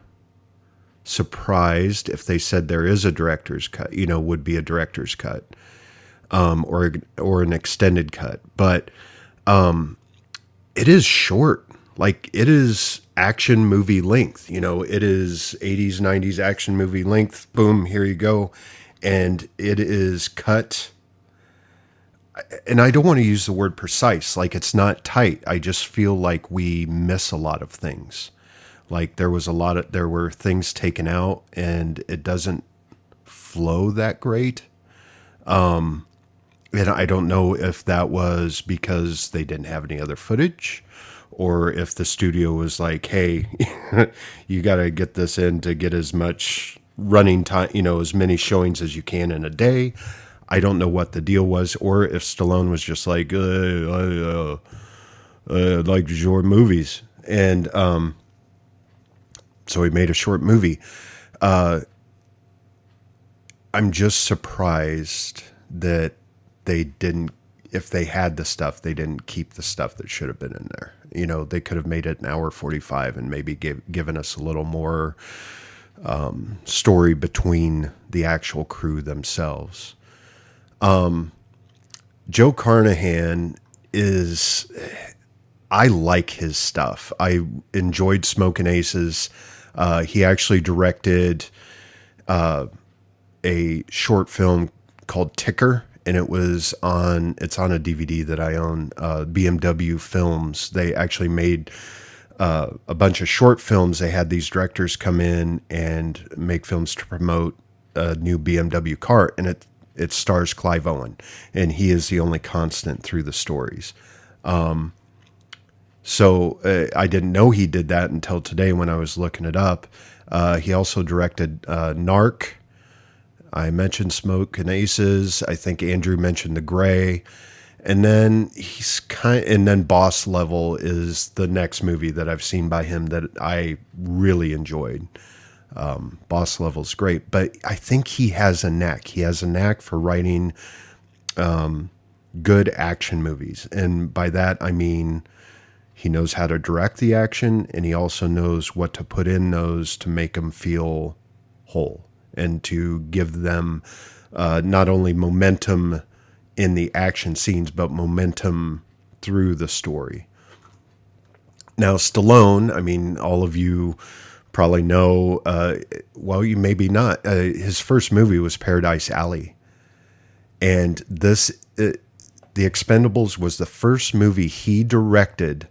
surprised if they said there is a director's cut, would be a director's cut, or an extended cut. But it is short. Like, it is action movie length. It is 80s, 90s action movie length. Boom, here you go. And it is cut. And I don't want to use the word precise. Like, it's not tight. I just feel like we miss a lot of things. Like, there were things taken out and it doesn't flow that great. And I don't know if that was because they didn't have any other footage, or if the studio was like, hey, you got to get this in to get as much running time, as many showings as you can in a day. I don't know what the deal was, or if Stallone was just like, like short movies. And so he made a short movie. I'm just surprised that they didn't, if they had the stuff, they didn't keep the stuff that should have been in there. You know, they could have made it an hour 45 and maybe given us a little more story between the actual crew themselves. Joe Carnahan is, I like his stuff. I enjoyed Smokin' Aces. He actually directed a short film called Ticker, and it's on a DVD that I own. BMW Films. They actually made a bunch of short films. They had these directors come in and make films to promote a new BMW car, and it stars Clive Owen, and he is the only constant through the stories. So I didn't know he did that until today when I was looking it up. He also directed Narc. I mentioned Smokin' Aces. I think Andrew mentioned The Gray. And then Boss Level is the next movie that I've seen by him that I really enjoyed. Boss Level is great, but I think he has a knack. He has a knack for writing good action movies. And by that, I mean, he knows how to direct the action, and he also knows what to put in those to make them feel whole and to give them not only momentum in the action scenes, but momentum through the story. Now, Stallone, I mean, all of you probably know, well, you maybe not. His first movie was Paradise Alley. And The Expendables was the first movie he directed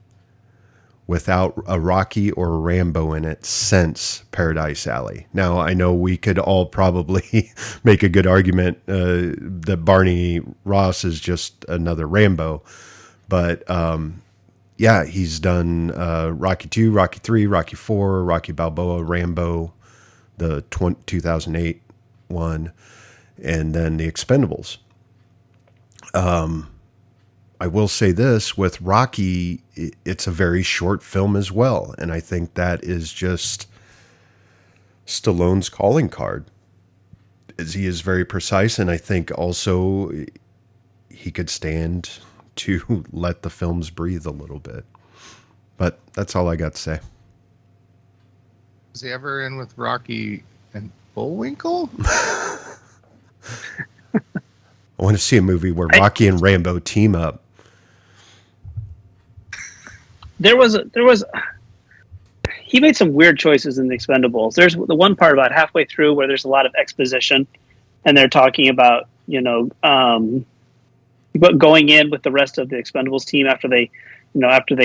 without a Rocky or a Rambo in it since Paradise Alley. Now, I know we could all probably make a good argument that Barney Ross is just another Rambo. But, yeah, he's done Rocky 2, Rocky 3, Rocky 4, Rocky Balboa, Rambo, the 2008 one, and then The Expendables. I will say this, with Rocky, it's a very short film as well. And I think that is just Stallone's calling card. He is very precise. And I think also he could stand to let the films breathe a little bit. But that's all I got to say. Was he ever in with Rocky and Bullwinkle? I want to see a movie where Rocky and Rambo team up. He made some weird choices in the Expendables. There's the one part about halfway through where there's a lot of exposition, and they're talking about, going in with the rest of the Expendables team after they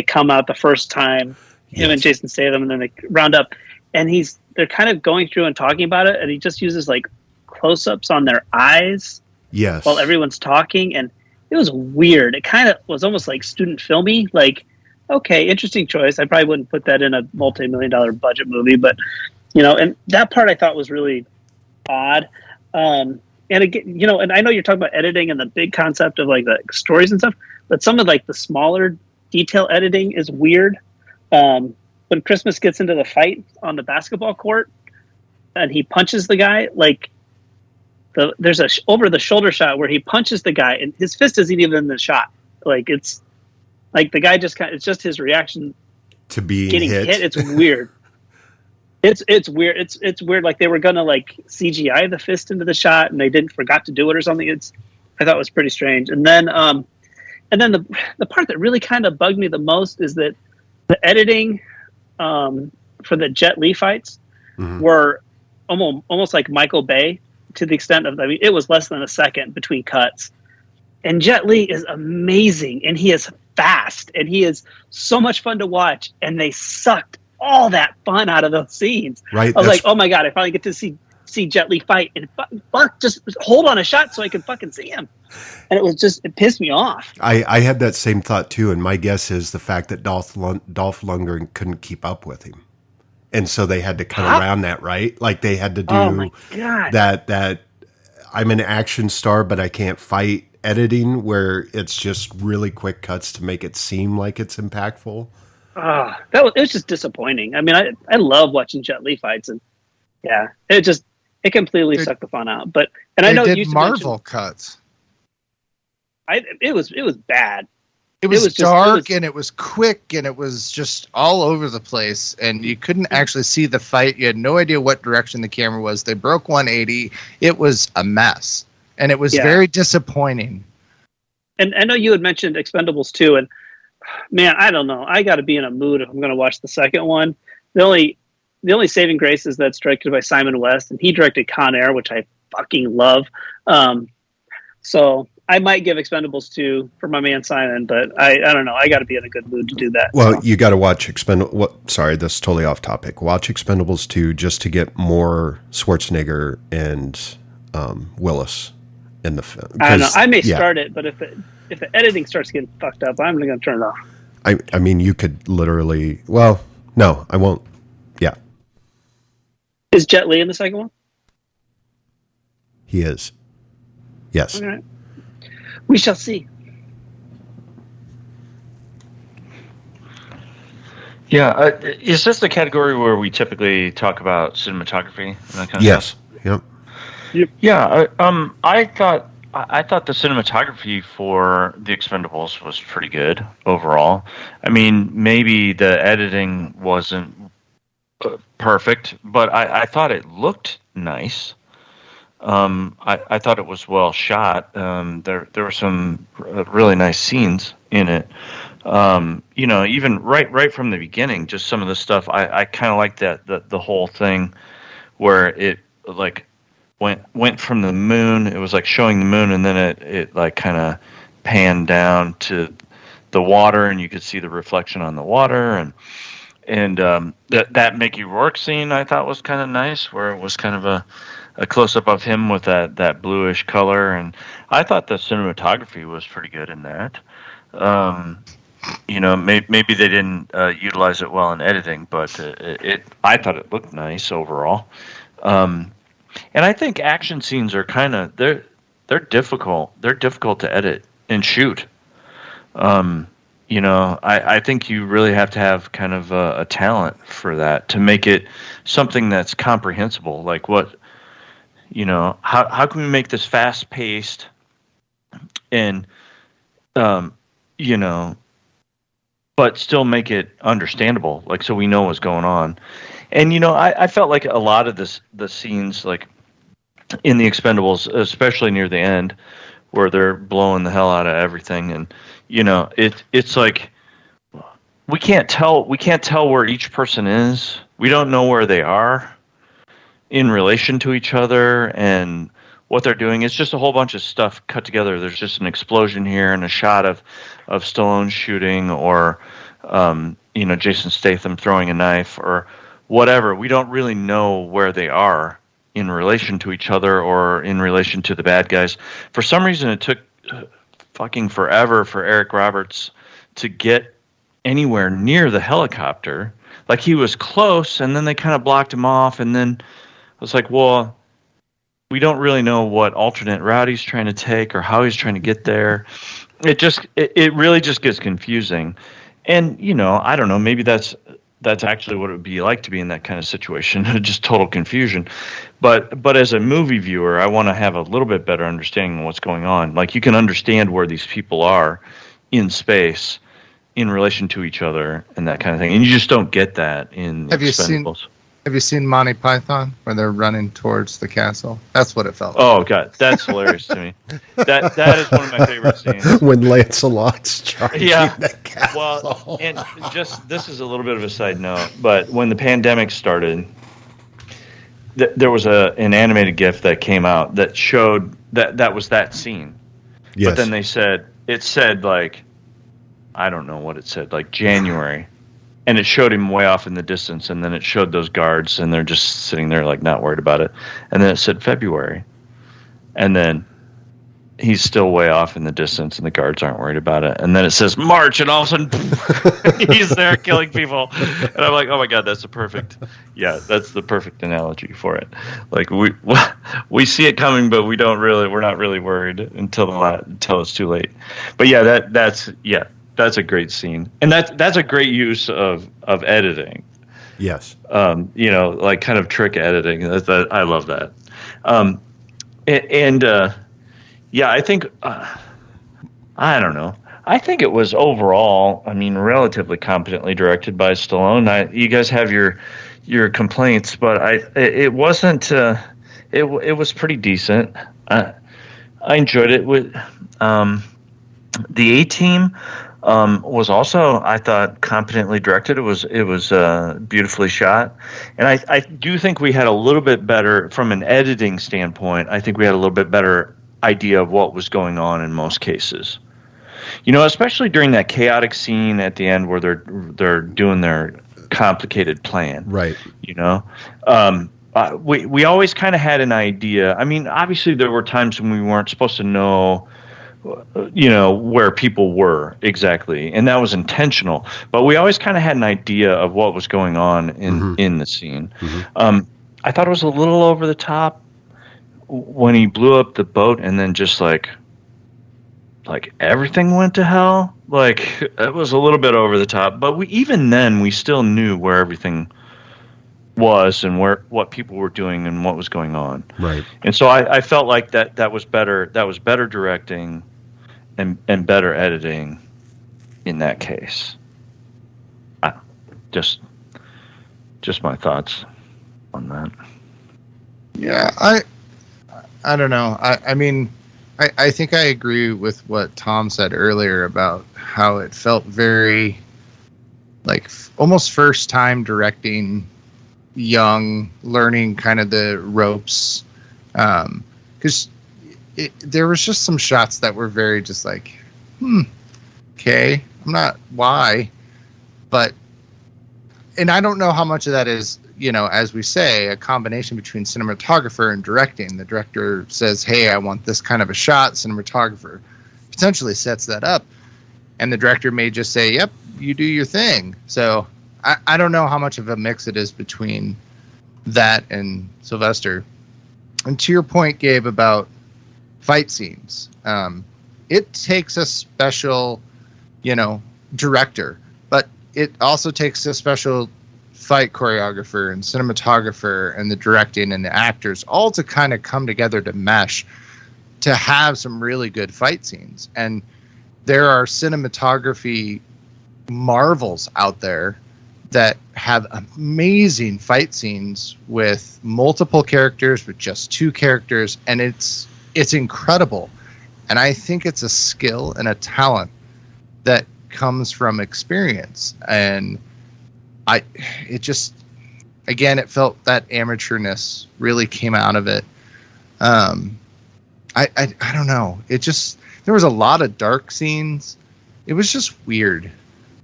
come out the first time, him and Jason Statham, and then they round up, and they're kind of going through and talking about it, and he just uses like close-ups on their eyes, while everyone's talking, and it was weird. It kind of was almost like student filmy, like, okay, interesting choice. I probably wouldn't put that in a multi-million-dollar budget movie, but and that part I thought was really odd. And again, and I know you're talking about editing and the big concept of like the stories and stuff, but some of like the smaller detail editing is weird. When Christmas gets into the fight on the basketball court and he punches the guy, like there's a over the shoulder shot where he punches the guy and his fist isn't even in the shot. Like it's like the guy it's just his reaction to being getting hit. It's weird. It's weird. It's weird. Like they were gonna like CGI the fist into the shot and they forgot to do it or something. I thought it was pretty strange. And then the part that really kind of bugged me the most is that the editing for the Jet Li fights were almost like Michael Bay, to the extent of, I mean, it was less than a second between cuts. And Jet Li is amazing, and he is fast, and he is so much fun to watch, and they sucked all that fun out of those scenes. Right. I was like, oh my God, I finally get to see Jet Li fight, and fuck, just hold on a shot so I can fucking see him. And it pissed me off. I had that same thought too, and my guess is the fact that Dolph Lundgren couldn't keep up with him. And so they had to cut around that, right? Like they had to do that I'm an action star, but I can't fight. editing where it's just really quick cuts to make it seem like it's impactful. It was just disappointing. I mean, I love watching Jet Li fights, and it completely sucked the fun out. But I know did Marvel cuts. It was bad. It was dark and it was quick and it was just all over the place, and you couldn't actually see the fight. You had no idea what direction the camera was. They broke 180. It was a mess, and it was very disappointing. And I know you had mentioned Expendables 2, and man, I don't know. I got to be in a mood if I'm going to watch the second one. The only saving grace is that it's directed by Simon West, and he directed Con Air, which I fucking love. So I might give Expendables 2 for my man Simon, but I don't know. I got to be in a good mood to do that. Well, you got to watch Sorry, this is totally off topic. Watch Expendables 2 just to get more Schwarzenegger and Willis in the film. I don't know. I may start it, but if the editing starts getting fucked up, I'm going to turn it off. I mean, you could literally. Well, no, I won't. Yeah. Is Jet Li in the second one? He is. Yes. All right. We shall see. Yeah, is this the category where we typically talk about cinematography and that kind of yes. stuff? Yep. Yeah. I thought the cinematography for The Expendables was pretty good overall. I mean, maybe the editing wasn't perfect, but I thought it looked nice. I thought it was well shot. There were some really nice scenes in it. Even right from the beginning, just some of the stuff. I kind of liked that the whole thing where it like went from the moon. It was like showing the moon, and then it like kind of panned down to the water, and you could see the reflection on the water, and that Mickey Rourke scene I thought was kind of nice, where it was kind of a close-up of him with that bluish color, and I thought the cinematography was pretty good in that. Maybe they didn't utilize it well in editing, but I thought it looked nice overall. And I think action scenes are they're difficult. They're difficult to edit and shoot. I think you really have to have kind of a talent for that to make it something that's comprehensible. Like what. How can we make this fast paced and, but still make it understandable, like, so we know what's going on. And, I felt like a lot of the scenes, like in The Expendables, especially near the end where they're blowing the hell out of everything. And, it's like, we can't tell where each person is. We don't know where they are in relation to each other and what they're doing. It's just a whole bunch of stuff cut together. There's just an explosion here and a shot of Stallone shooting, or Jason Statham throwing a knife or whatever. We don't really know where they are in relation to each other or in relation to the bad guys. For some reason, it took fucking forever for Eric Roberts to get anywhere near the helicopter. Like, he was close, and then they kind of blocked him off, and then I was like, well, we don't really know what alternate route he's trying to take or how he's trying to get there. It really just gets confusing. And, I don't know, maybe that's actually what it would be like to be in that kind of situation, just total confusion. But as a movie viewer, I want to have a little bit better understanding of what's going on. Like, you can understand where these people are in space in relation to each other and that kind of thing. And you just don't get that in Expendables. Have you seen Monty Python when they're running towards the castle? That's what it felt like. Oh, God. That's hilarious to me. That is one of my favorite scenes. When Lancelot's charging the castle. Well, and just, this is a little bit of a side note, but when the pandemic started, there was an animated GIF that came out that showed that was that scene. Yes. But then it said like, I don't know what it said, like January. And it showed him way off in the distance, and then it showed those guards, and they're just sitting there like not worried about it. And then it said February. And then he's still way off in the distance, and the guards aren't worried about it. And then it says march, and all of a sudden he's there killing people. And I'm like, oh my god, that's the perfect analogy for it. Like we see it coming, but we're not really worried until it's too late. But yeah, that's a great scene, and that's a great use of editing. Yes. Like kind of trick editing. I love that. Yeah, I think I don't know. I think it was overall, relatively competently directed by Stallone. You guys have your complaints, but it wasn't. It was pretty decent. I enjoyed it. With the A-Team was also, I thought, competently directed. It was beautifully shot, and I do think we had a little bit better from an editing standpoint. I think we had a little bit better idea of what was going on in most cases, especially during that chaotic scene at the end where they're doing their complicated plan, right? We always kind of had an idea. Obviously there were times when we weren't supposed to know where people were exactly, and that was intentional, but we always kind of had an idea of what was going on in the scene. I thought it was a little over the top when he blew up the boat, and then just like everything went to hell. Like, it was a little bit over the top, but even then we still knew where everything was and what people were doing and what was going on. Right. And so I felt like that was better. That was better directing and better editing in that case. Just my thoughts on that. Yeah, I don't know. I think I agree with what Tom said earlier about how it felt very like almost first time directing, young, learning kind of the ropes. Because there was just some shots that were very just like, okay, I'm not why, but, and I don't know how much of that is, as we say, a combination between cinematographer and directing. The director says, hey, I want this kind of a shot. Cinematographer potentially sets that up. And the director may just say, yep, you do your thing. So I don't know how much of a mix it is between that and Sylvester. And to your point, Gabe, about fight scenes, it takes a special, director, but it also takes a special fight choreographer and cinematographer and the directing and the actors all to kind of come together to mesh to have some really good fight scenes. And there are cinematography marvels out there that have amazing fight scenes with multiple characters, with just two characters, and it's incredible. And I think it's a skill and a talent that comes from experience. And it felt that amateurness really came out of it. I don't know. There was a lot of dark scenes. It was just weird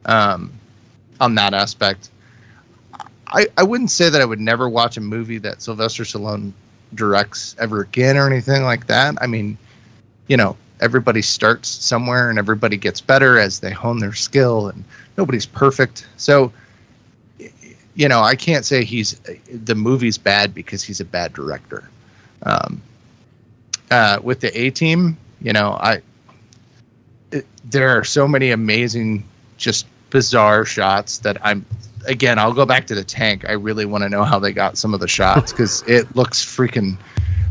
on that aspect. I wouldn't say that I would never watch a movie that Sylvester Stallone directs ever again or anything like that. Everybody starts somewhere and everybody gets better as they hone their skill, and nobody's perfect. So, I can't say the movie's bad because he's a bad director. With the A-Team, there are so many amazing, just bizarre shots that I'll go back to the tank. I really want to know how they got some of the shots, because it looks freaking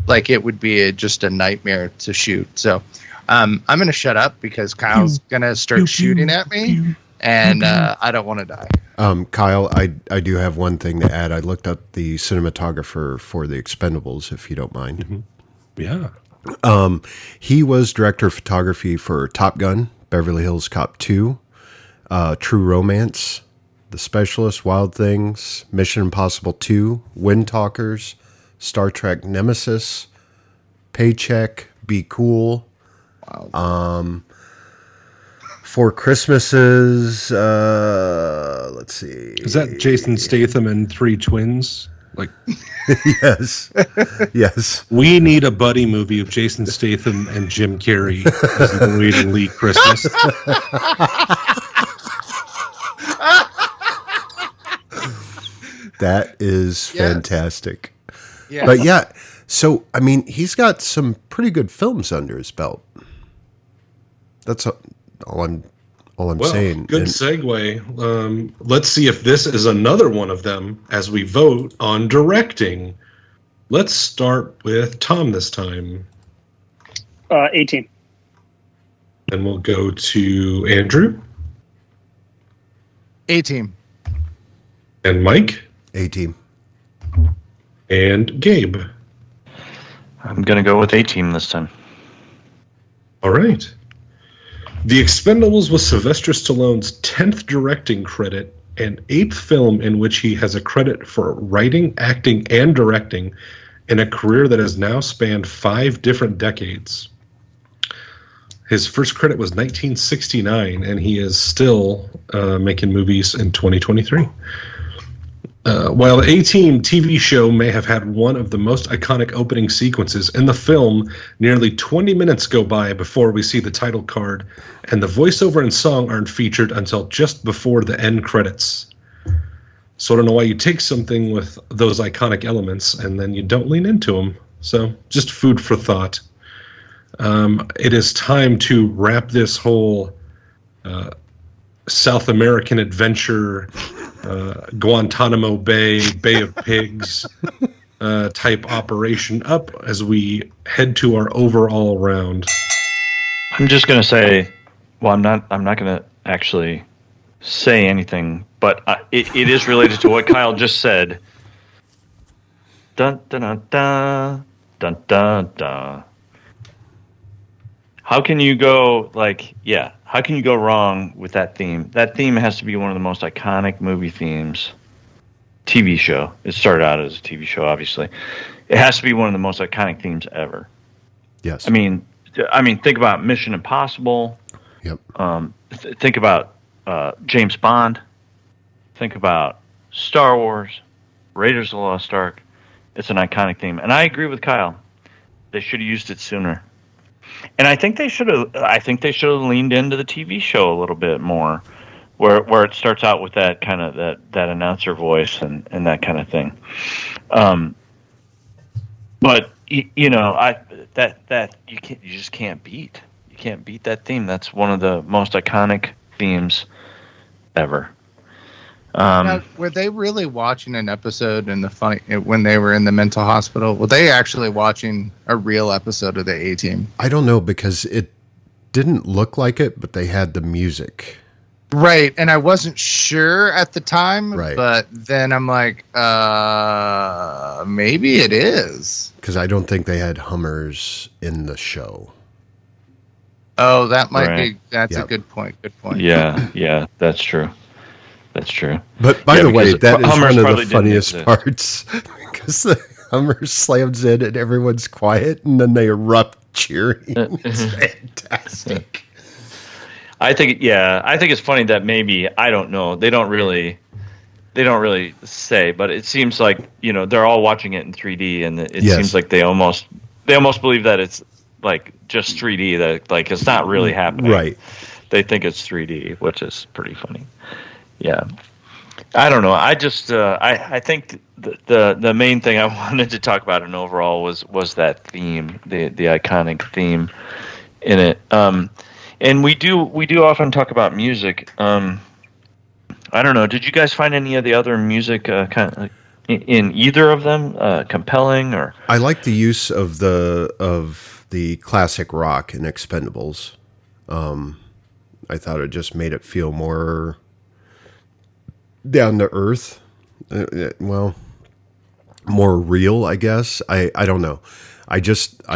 like it would be just a nightmare to shoot. So I'm going to shut up because Kyle's going to start shooting at me, and I don't want to die. Kyle, I do have one thing to add. I looked up the cinematographer for the Expendables, if you don't mind. Yeah. He was director of photography for Top Gun, Beverly Hills Cop 2, True Romance, The Specialist, Wild Things, Mission Impossible 2, Wind Talkers, Star Trek Nemesis, Paycheck, Be Cool. Wow. Four Christmases. Let's see. Is that Jason Statham and Three Twins? Like, Yes. Yes. we need a buddy movie of Jason Statham and Jim Carrey as Lloyd and Lee Christmas. That is fantastic. Yes. But yeah, so I mean, he's got some pretty good films under his belt. That's all I'm Well, saying. good And- segue. Let's see if this is another one of them as we vote on directing. Let's start with Tom this time. 18. And we'll go to Andrew 18. and Mike A-Team. and Gabe. I'm going to go with A-Team this time. All right. The Expendables was Sylvester Stallone's 10th directing credit and 8th film in which he has a credit for writing, acting, and directing in a career that has now spanned 5 different decades. His first credit was 1969, and he is still making movies in 2023. While the A-Team TV show may have had one of the most iconic opening sequences in the film, nearly 20 minutes go by before we see the title card, and the voiceover and song aren't featured until just before the end credits. So I don't know why you take something with those iconic elements and then you don't lean into them. So just food for thought. It is time to wrap this whole South American adventure, Guantanamo Bay of Pigs type operation up as we head to our overall round. I'm just going to say, well, I'm not going to actually say anything, but it is related to what Kyle just said. Dun dun dun dun dun dun dun. How can you go how can you go wrong with that theme? That theme has to be one of the most iconic movie themes. TV show. It started out as a TV show, obviously. It has to be one of the most iconic themes ever. Yes. I mean, think about Mission Impossible. Yep. Think about James Bond. Think about Star Wars, Raiders of the Lost Ark. It's an iconic theme, and I agree with Kyle. They should have used it sooner. And I think they should have. I think they should have leaned into the TV show a little bit more, where it starts out with that kind of that announcer voice and that kind of thing. But that you just can't beat. You can't beat that theme. That's one of the most iconic themes ever. Now, were they really watching an episode when they were in the mental hospital? Were they actually watching a real episode of the A-Team? I don't know because it didn't look like it, but they had the music. Right, and I wasn't sure at the time, Right. But then I'm like, maybe it is. Because I don't think they had Hummers in the show. Oh, that might Right. be. That's Yep. a good point. Good point. Yeah, that's true. That's true. But by Yeah, the way, because that is Hummers one of probably the didn't funniest exist. parts because the Hummer slams in and everyone's quiet and then they erupt cheering. It's fantastic. I think it's funny that maybe, I don't know, they don't really say, but it seems like, they're all watching it in 3D, and it Yes. seems like they almost believe that it's like just 3D, that like it's not really happening. Right. They think it's 3D, which is pretty funny. Yeah. I don't know. I just I think the main thing I wanted to talk about in overall was that theme, the iconic theme in it. And we do often talk about music. I don't know. Did you guys find any of the other music kind of in either of them compelling? Or I like the use of the classic rock in Expendables. I thought it just made it feel more down to earth. Well, more real, I guess. I don't know. I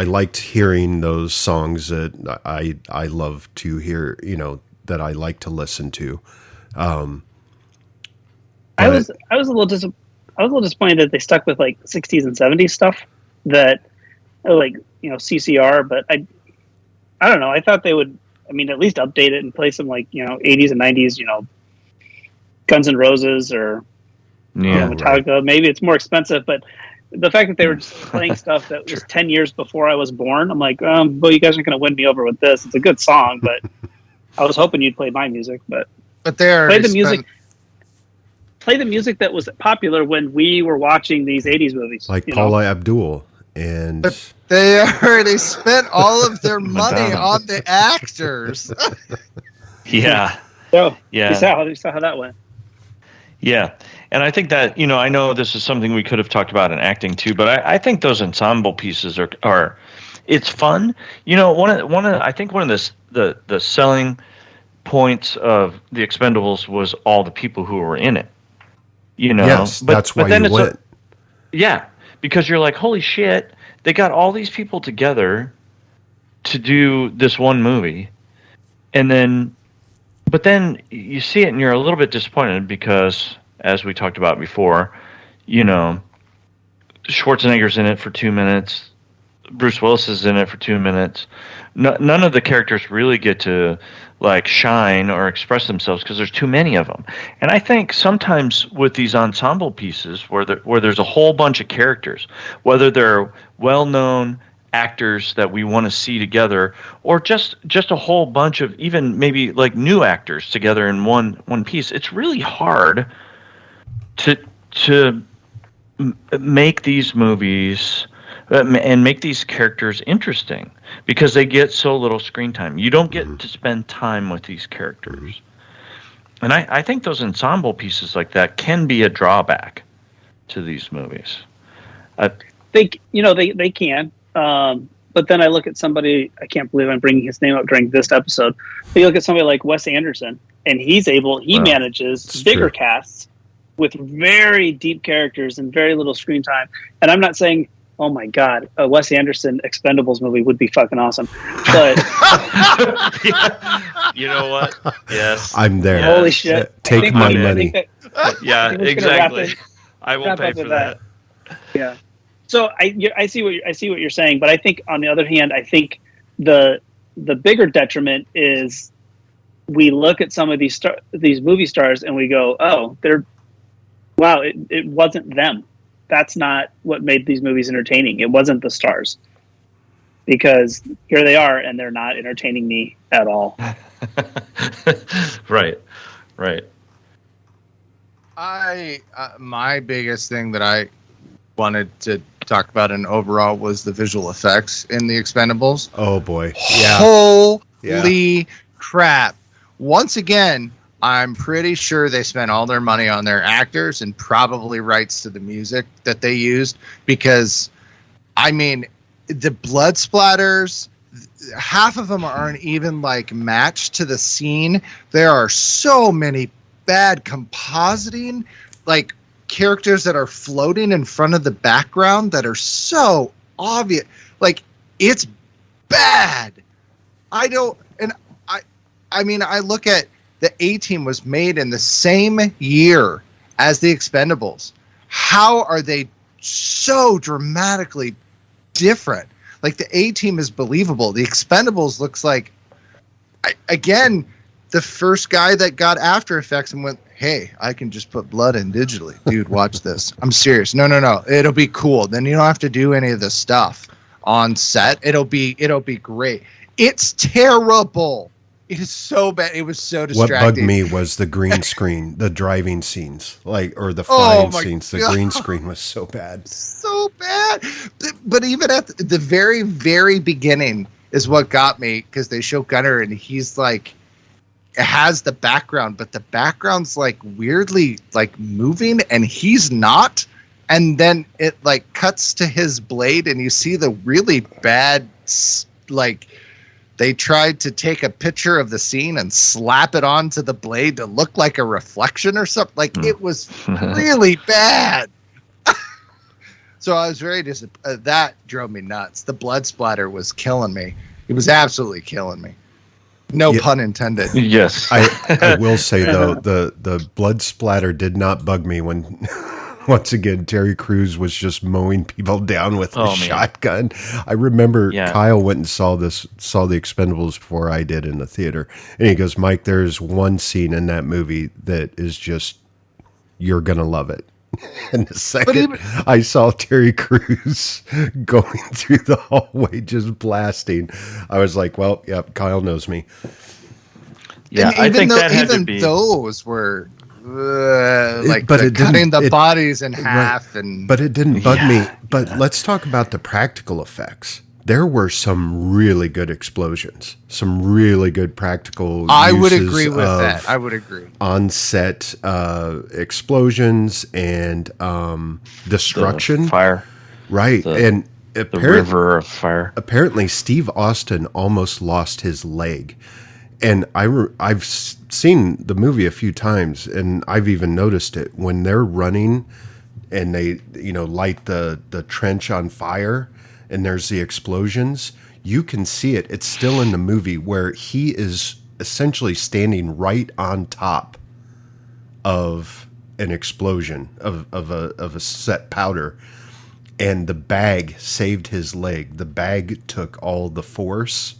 liked hearing those songs that I love to hear, that I like to listen to. I was a little disappointed that they stuck with like 60s and 70s stuff that like CCR, but I don't know. I thought they would. I mean, at least update it and play some like 80s and 90s, Guns N' Roses or Yeah, Metallica. Maybe it's more expensive, but the fact that they were just playing stuff that was 10 years before I was born, I'm like, well, you guys aren't going to win me over with this. It's a good song, but I was hoping you'd play my music. But play the music. Play the music that was popular when we were watching these 80s movies. Like Paula Abdul. And but they already spent all of their money on the actors. Yeah. So, you saw how that went. Yeah. And I think that, I know this is something we could have talked about in acting too, but I think those ensemble pieces are it's fun. I think one of the selling points of the Expendables was all the people who were in it. Yes, that's why you went. Yeah, because you're like, holy shit, they got all these people together to do this one movie, but then you see it and you're a little bit disappointed because, as we talked about before, Schwarzenegger's in it for 2 minutes, Bruce Willis is in it for 2 minutes. None of the characters really get to shine or express themselves because there's too many of them. And I think sometimes with these ensemble pieces where there's a whole bunch of characters, whether they're well-known actors that we want to see together or just a whole bunch of even maybe new actors together in one piece, it's really hard to make these movies and make these characters interesting because they get so little screen time. You don't get to spend time with these characters. And I think those ensemble pieces like that can be a drawback to these movies. They can. But then I look at somebody, I can't believe I'm bringing his name up during this episode. But you look at somebody like Wes Anderson, and he manages bigger casts with very deep characters and very little screen time. And I'm not saying, oh my God, a Wes Anderson Expendables movie would be fucking awesome. But you know what? Yes, I'm there. Yes. Holy shit! Take my money. Yeah, exactly. I will pay for that. Yeah. So I see what you're saying, but I think on the other hand, I think the bigger detriment is we look at some of these movie stars and we go, oh, it wasn't them. That's not what made these movies entertaining. It wasn't the stars. Because here they are, and they're not entertaining me at all. Right. My biggest thing that I wanted to talk about in overall was the visual effects in the Expendables. Oh, boy. Yeah. Holy crap. Once again, I'm pretty sure they spent all their money on their actors and probably rights to the music that they used because, the blood splatters, half of them aren't even matched to the scene. There are so many bad compositing, characters that are floating in front of the background that are so obvious. It's bad. I look at the A-Team was made in the same year as the Expendables. How are they so dramatically different? The A-Team is believable. The Expendables looks like, again, the first guy that got After Effects and went, hey, I can just put blood in digitally. Dude, watch this. I'm serious. No. It'll be cool. Then you don't have to do any of the stuff on set. It'll be great. It's terrible. It is so bad. It was so distracting. What bugged me was the green screen, the driving scenes, or the flying scenes. The green screen was so bad. So bad. But even at the very, very beginning is what got me, because they show Gunner and he's it has the background, but the background's weirdly moving and he's not. And then it cuts to his blade and you see the really bad, they tried to take a picture of the scene and slap it onto the blade to look like a reflection or something. It was really bad. So I was very disappointed. That drove me nuts. The blood splatter was killing me. It was absolutely killing me. No pun intended. Yes. I will say, though, the blood splatter did not bug me when... Once again, Terry Crews was just mowing people down with a shotgun. I remember Kyle went and saw the Expendables before I did in the theater. And he goes, Mike, there's one scene in that movie that is just, you're going to love it. And the second I saw Terry Crews going through the hallway just blasting, I was like, well, yep, Kyle knows me. Yeah, I think that had to be. Those were like but it cutting didn't, the bodies in half, but it didn't bug me. But let's talk about the practical effects. There were some really good explosions, some really good practical. I would agree with that. I would agree. On-set explosions and destruction, Fire, right? And the river of fire. Apparently, Steve Austin almost lost his leg. And I've seen the movie a few times, and I've even noticed it when they're running and they, light the trench on fire and there's the explosions. You can see it. It's still in the movie where he is essentially standing right on top of an explosion of a set powder, and the bag saved his leg. The bag took all the force.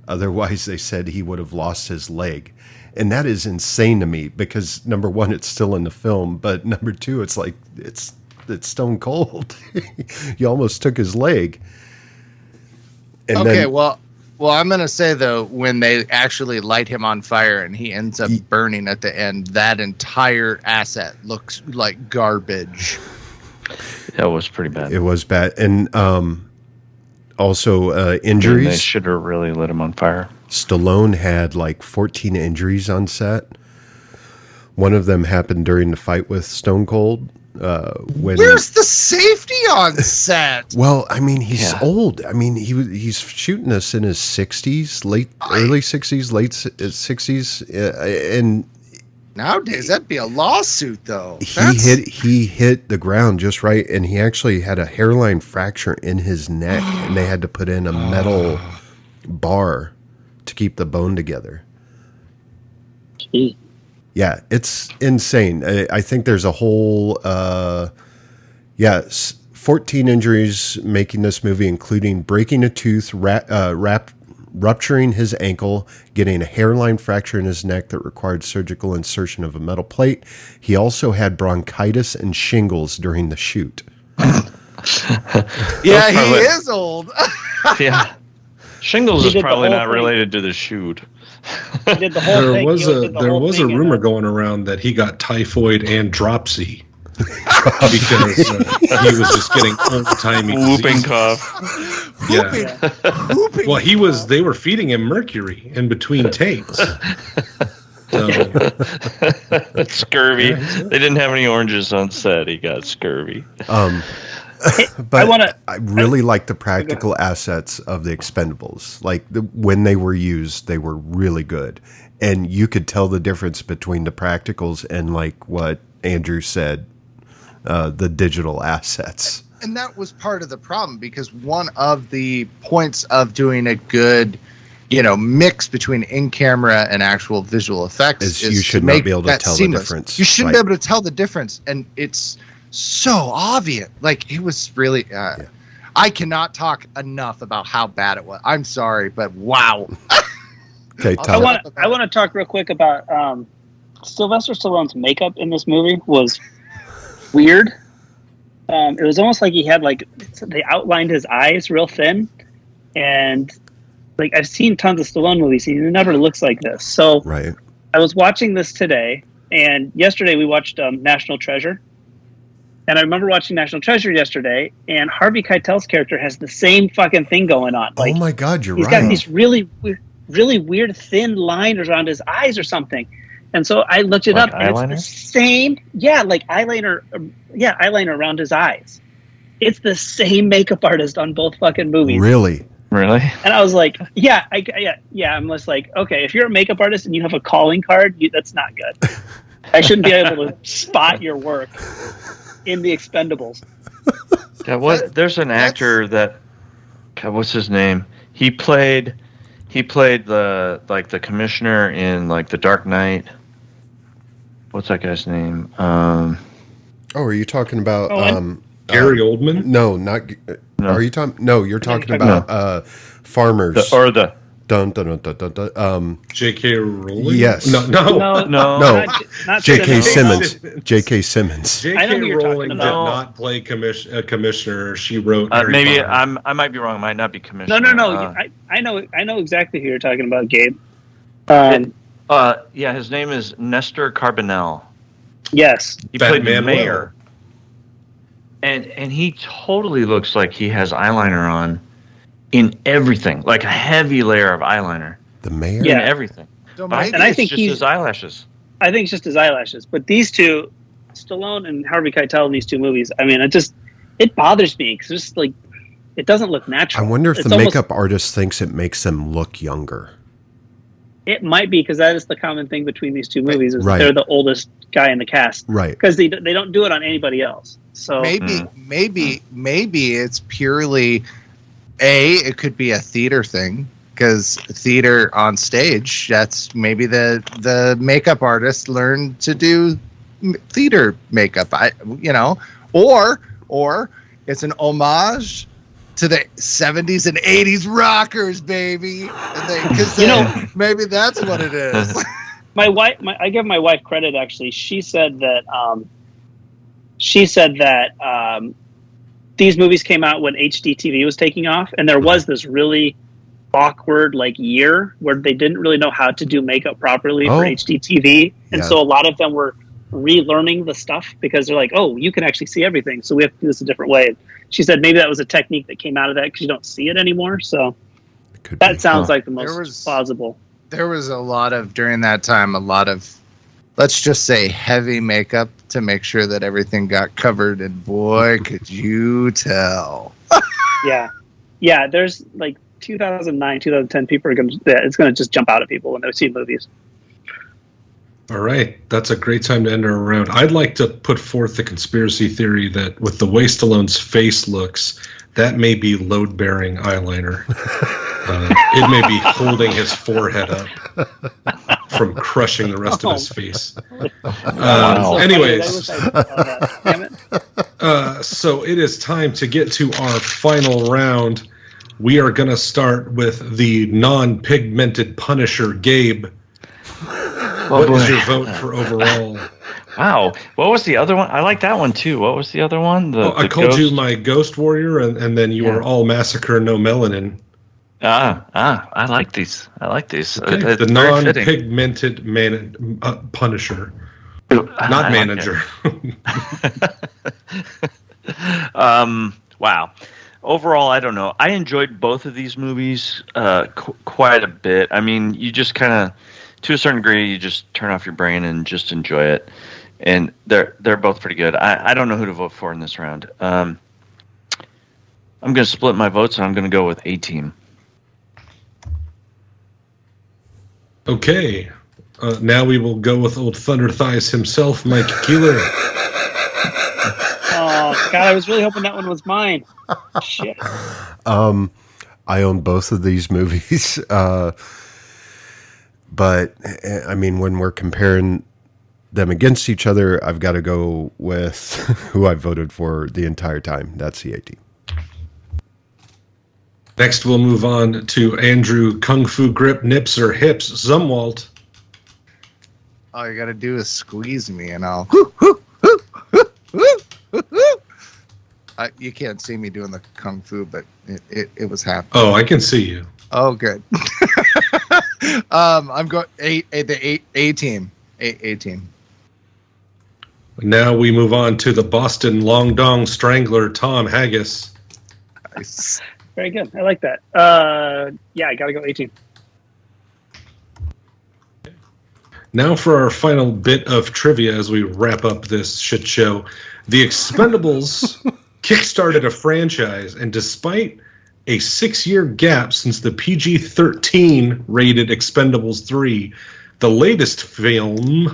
Otherwise, they said he would have lost his leg. And that is insane to me because, number one, it's still in the film. But number two, it's like, it's stone cold. You almost took his leg. And well, I'm going to say, though, when they actually light him on fire and he ends up burning at the end, that entire asset looks like garbage. That was pretty bad. It was bad. And also injuries. They should have really lit him on fire. Stallone had like 14 injuries on set. One of them happened during the fight with Stone Cold. Where's the safety on set? Well, I mean, he's old. I mean, he's shooting us in his 60s, early 60s, late 60s, and nowadays that'd be a lawsuit, though. He hit the ground just right, and he actually had a hairline fracture in his neck, and they had to put in a metal bar to keep the bone together. Gee. Yeah, it's insane. I think there's a whole, 14 injuries making this movie, including breaking a tooth, rupturing his ankle, getting a hairline fracture in his neck that required surgical insertion of a metal plate. He also had bronchitis and shingles during the shoot. Yeah, he is old. Yeah. Shingles is probably not related to the shoot. Did the whole there was a rumor going around that he got typhoid and dropsy because he was just getting old-timey whooping cough. Yeah. Well, they were feeding him mercury in between takes. So. Scurvy. They didn't have any oranges on set. He got scurvy. But I really like the practical assets of the Expendables. Like when they were used, they were really good, and you could tell the difference between the practicals and, like what Andrew said, the digital assets. And that was part of the problem, because one of the points of doing a good, mix between in-camera and actual visual effects is you should not be able to tell the difference. You shouldn't be able to tell the difference, and it's so obvious. Like, it was really I cannot talk enough about how bad it was. I'm sorry, but wow. Okay, I want to talk real quick about Sylvester Stallone's makeup in this movie was weird. It was almost like he had, like, they outlined his eyes real thin, and like I've seen tons of Stallone movies, he never looks like this. So right. I was watching this today, and yesterday we watched National Treasure. And I remember watching National Treasure yesterday, and Harvey Keitel's character has the same fucking thing going on. Like, oh my God, you're right. He's got these really weird thin lines around his eyes or something. And so I looked it up, and eyeliner? it's the same. Yeah, like eyeliner. Yeah, eyeliner around his eyes. It's the same makeup artist on both fucking movies. Really? And I was like, yeah. I'm just like, okay, if you're a makeup artist and you have a calling card, that's not good. I shouldn't be able to spot your work in the Expendables. There's an actor that, God, what's his name? He played the commissioner in, like, The Dark Knight. What's that guy's name? Are you talking about Gary Oldman? No, not. No. Are you talking? No, you're talking about Farmers. The Dun, dun, dun, dun, dun, dun. J.K. Rowling? Yes. No. No, not J.K. Simmons. Simmons. J.K. Simmons. I know J.K. who you're talking Rowling did about. not play commissioner. She wrote Harry Maybe Potter. I might be wrong. It might not be commissioner. No. I know exactly who you're talking about, Gabe. Yeah, his name is Nestor Carbonell. Yes. He played the Batman mayor. And he totally looks like he has eyeliner on in everything, like a heavy layer of eyeliner. The mayor? Yeah. In everything. So But And I think it's just his eyelashes. I think it's just his eyelashes. But these two, Stallone and Harvey Keitel in these two movies, I mean, it bothers me because just like it doesn't look natural. I wonder if It's the almost- makeup artist thinks it makes them look younger. It might be because that is the common thing between these two movies. Is Right. they're the oldest guy in the cast, Right. Because they don't do it on anybody else. So maybe it's purely it could be a theater thing because theater on stage. That's maybe the makeup artist learned to do theater makeup. Or it's an homage to the 70s and 80s rockers, baby. Maybe that's what it is. I give my wife credit. Actually, she said that these movies came out when HDTV was taking off, and there was this really awkward year where they didn't really know how to do makeup properly for HDTV, and so a lot of them were relearning the stuff because they're like, oh, you can actually see everything, so we have to do this a different way. She said maybe that was a technique that came out of that because you don't see it anymore. So that sounds like the most plausible. There was during that time, let's just say heavy makeup to make sure that everything got covered. And boy, could you tell. Yeah. There's 2009, 2010, people are it's going to just jump out at people when they see movies. All right. That's a great time to end our round. I'd like to put forth the conspiracy theory that with the way Stallone's face looks, that may be load-bearing eyeliner. It may be holding his forehead up from crushing the rest of his face. Anyways, so it is time to get to our final round. We are going to start with the non-pigmented Punisher, Gabe. What is your vote for overall? Wow. What was the other one? I like that one too. What was the other one? I called you my Ghost Warrior, and then you are all Massacre, No Melanin. I like these. Okay. It's The very fitting. non-pigmented Punisher. Not manager. Wow. Overall, I don't know. I enjoyed both of these movies quite a bit. I mean, you just kind of, to a certain degree, you just turn off your brain and just enjoy it. And they're both pretty good. I don't know who to vote for in this round. I'm going to split my votes, and I'm going to go with A-Team. Okay. Now we will go with old Thunder Thighs himself, Mike Keeler. Oh, God, I was really hoping that one was mine. Shit. I own both of these movies. But, I mean, when we're comparing them against each other, I've got to go with who I voted for the entire time. That's the A-Team. Next, we'll move on to Andrew Kung Fu Grip Nips or Hips Zumwalt. All you got to do is squeeze me and I'll... you can't see me doing the Kung Fu, but it was happening. Oh, I can see you. Oh, good. I'm going A-Team. A-Team. Now we move on to the Boston Long Dong Strangler, Tom Haggis. Nice. Very good. I like that. I got to go 18. Now for our final bit of trivia as we wrap up this shit show. The Expendables kickstarted a franchise, and despite a 6-year gap since the PG-13 rated Expendables 3, the latest film,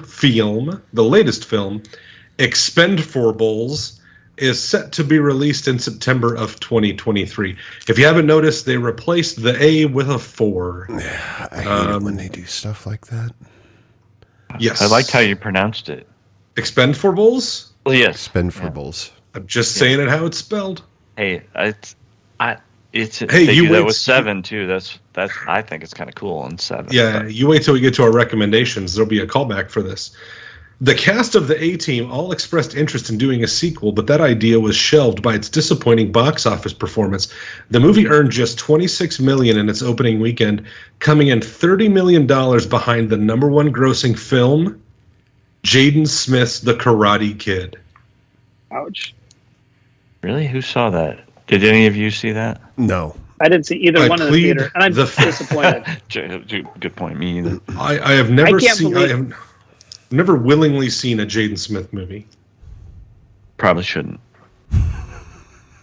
Expendables, is set to be released in September of 2023. If you haven't noticed, they replaced the A with a 4. Yeah, I hate it when they do stuff like that. Yes. I liked how you pronounced it. Expendables? Well, yes. Expendables. I'm just saying it how it's spelled. Hey, Hey, they you do that wait- with 7 too. That's I think it's kind of cool in 7. Yeah, but- you wait till we get to our recommendations. There'll be a callback for this. The cast of the A-Team all expressed interest in doing a sequel, but that idea was shelved by its disappointing box office performance. The movie earned just $26 million in its opening weekend, coming in $30 million behind the number one grossing film, Jaden Smith's The Karate Kid. Ouch. Really? Who saw that? Did any of you see that? No. I didn't see either I one in the plead theater, and I'm the- disappointed. Good point. Me either. I have never can't seen. believe- I have never willingly seen a Jaden Smith movie. Probably shouldn't.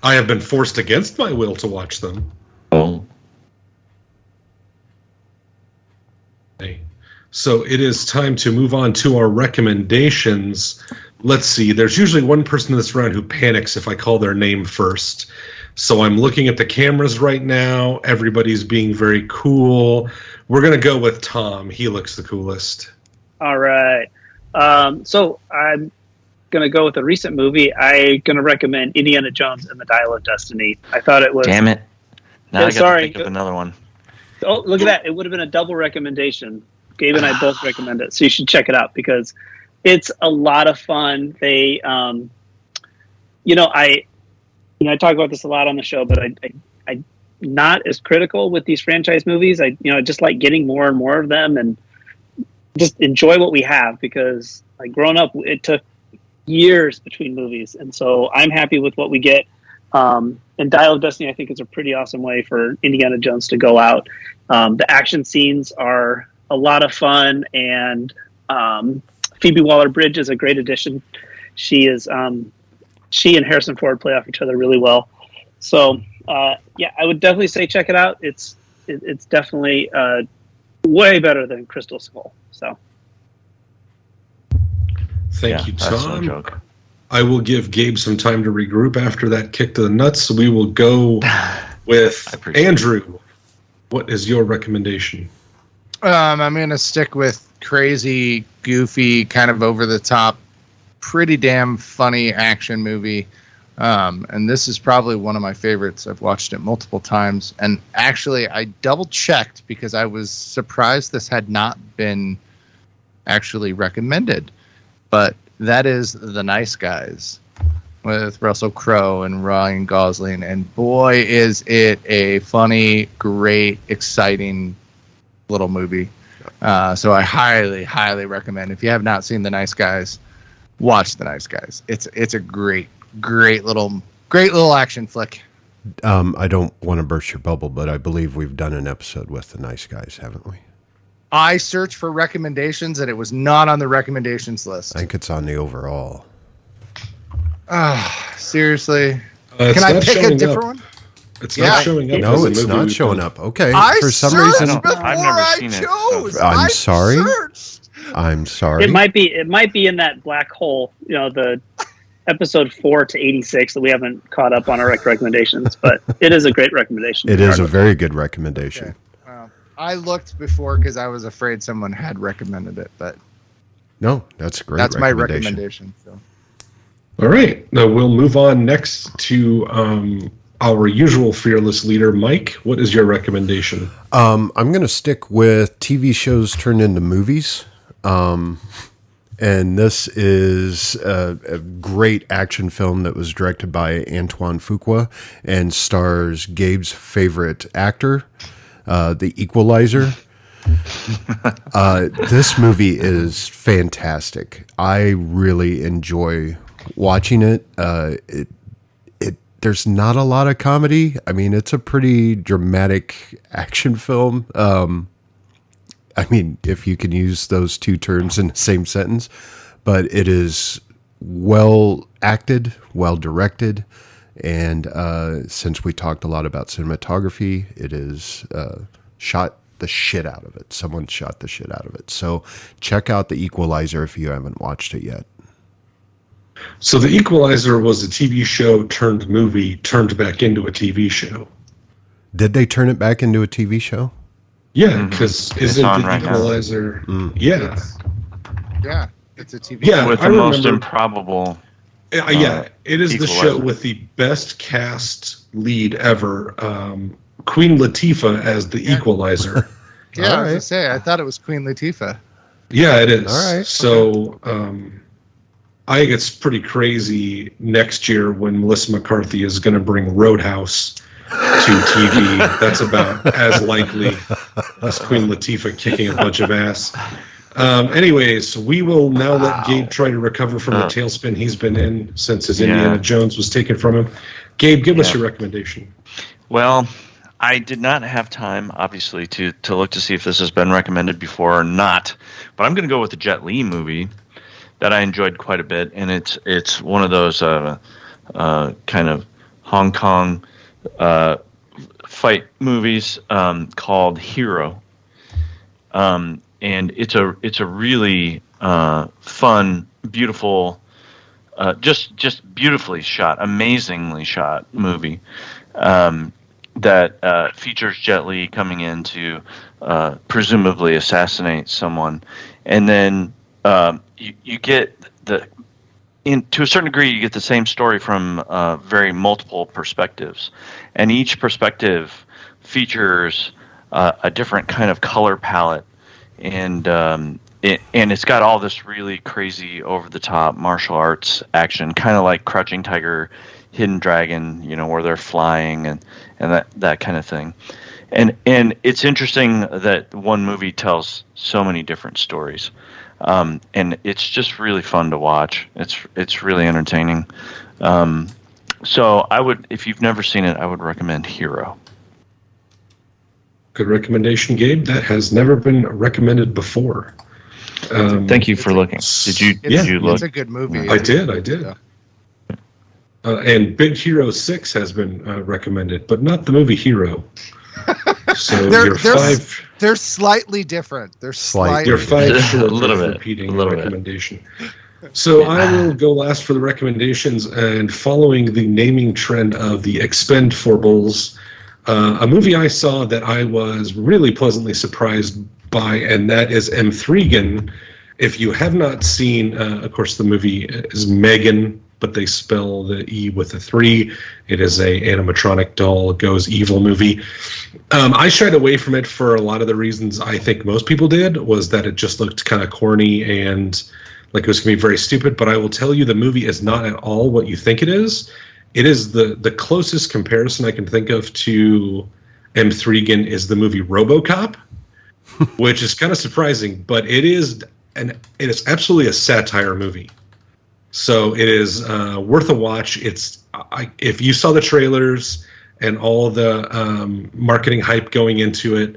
I have been forced against my will to watch them. Oh. So it is time to move on to our recommendations. Let's see. There's usually one person in this round who panics if I call their name first. So I'm looking at the cameras right now. Everybody's being very cool. We're going to go with Tom. He looks the coolest. All right. So I'm going to go with a recent movie. I'm going to recommend Indiana Jones and the Dial of Destiny. I thought it was... Damn it. Now Yeah, I got sorry. to think of another one. Oh, look at that. It would have been a double recommendation. Gabe and I both recommend it. So you should check it out because it's a lot of fun. They, I talk about this a lot on the show, but I'm not as critical with these franchise movies. I just like getting more and more of them and just enjoy what we have because like growing up, it took years between movies. And so I'm happy with what we get. And Dial of Destiny, I think, is a pretty awesome way for Indiana Jones to go out. The action scenes are a lot of fun, and Phoebe Waller-Bridge is a great addition. She and Harrison Ford play off each other really well. So, I would definitely say check it out. It's definitely way better than Crystal Skull. So, Thank you, That's no Tom. joke. I will give Gabe some time to regroup after that kick to the nuts. So we will go with appreciate Andrew. What is your recommendation? I'm going to stick with crazy, goofy, kind of over the top, pretty damn funny action movie. And this is probably one of my favorites. I've watched it multiple times. And actually, I double checked because I was surprised this had not been actually recommended. But that is The Nice Guys with Russell Crowe and Ryan Gosling. And boy, is it a funny, great, exciting little movie. So I highly, highly recommend. If you have not seen The Nice Guys, watch The Nice Guys. It's a great little action flick. I don't want to burst your bubble, but I believe we've done an episode with the Nice Guys, haven't we? I searched for recommendations and it was not on the recommendations list. I think it's on the overall. Seriously. It's Can I not pick a showing different up. one? It's Yeah. not showing up. No, as a it's movie not we've showing done. up. Okay. I For some searched reason, before I've never I seen it, chose. so- I'm I sorry. searched. I'm sorry. it might be in that black hole, the episode 4 to 86 that we haven't caught up on our recommendations, but it is a great recommendation. It is a very good recommendation. Okay. I looked before because I was afraid someone had recommended it, but No, that's a great. that's my recommendation. So. All right. Now we'll move on next to our usual fearless leader, Mike. What is your recommendation? I'm going to stick with TV shows turned into movies. And this is a great action film that was directed by Antoine Fuqua and stars Gabe's favorite actor, The Equalizer. This movie is fantastic. I really enjoy watching it. There's not a lot of comedy. I mean, it's a pretty dramatic action film. I mean, if you can use those two terms in the same sentence, but it is well acted, well directed, and since we talked a lot about cinematography, it is shot the shit out of it. Someone shot the shit out of it. So check out The Equalizer if you haven't watched it yet. So The Equalizer was a TV show turned movie turned back into a TV show. Did they turn it back into a TV show? Yeah, because isn't on The right now. Equalizer... Yeah. Yeah, it's a TV. Yeah, With I the most remember- improbable Yeah, it is the show Equalizer. with the best cast lead ever. Queen Latifah as the Equalizer. Yeah, I was All gonna right. say I thought it was Queen Latifah. Yeah, it is. All right, So I think it's pretty crazy next year when Melissa McCarthy is going to bring Roadhouse to TV. That's about as likely as Queen Latifah kicking a bunch of ass. Anyways, we will now let Gabe try to recover from the tailspin he's been in since his Indiana Jones was taken from him. Gabe, give us your recommendation. Well, I did not have time, obviously, to look to see if this has been recommended before or not. But I'm going to go with the Jet Li movie that I enjoyed quite a bit, and it's one of those kind of Hong Kong fight movies called Hero. And it's a really fun, beautiful, just beautifully shot, amazingly shot movie that features Jet Li coming in to presumably assassinate someone, and then you get to a certain degree you get the same story from very multiple perspectives, and each perspective features a different kind of color palette. And it's got all this really crazy, over-the-top martial arts action, kind of like Crouching Tiger, Hidden Dragon, where they're flying and that kind of thing. And it's interesting that one movie tells so many different stories, and it's just really fun to watch. It's really entertaining. So I would, if you've never seen it, I would recommend Hero. Good recommendation, Gabe. That has never been recommended before. Thank you for looking. Did you look? It's a good movie. I did. Yeah. And Big Hero 6 has been recommended, but not the movie Hero. So they're slightly different. They're slightly You're 5 short A little of bit. repeating A little the bit. recommendation. So I will go last for the recommendations, and following the naming trend of the Expendables, a movie I saw that I was really pleasantly surprised by, and that is M3gan. If you have not seen, of course, the movie is Megan, but they spell the E with a 3. It is a animatronic doll goes evil movie. I shied away from it for a lot of the reasons I think most people did, was that it just looked kind of corny and like it was going to be very stupid. But I will tell you, the movie is not at all what you think it is. It is the closest comparison I can think of to M3gan is the movie RoboCop, which is kind of surprising, but it is absolutely a satire movie. So it is worth a watch. If you saw the trailers and all the marketing hype going into it,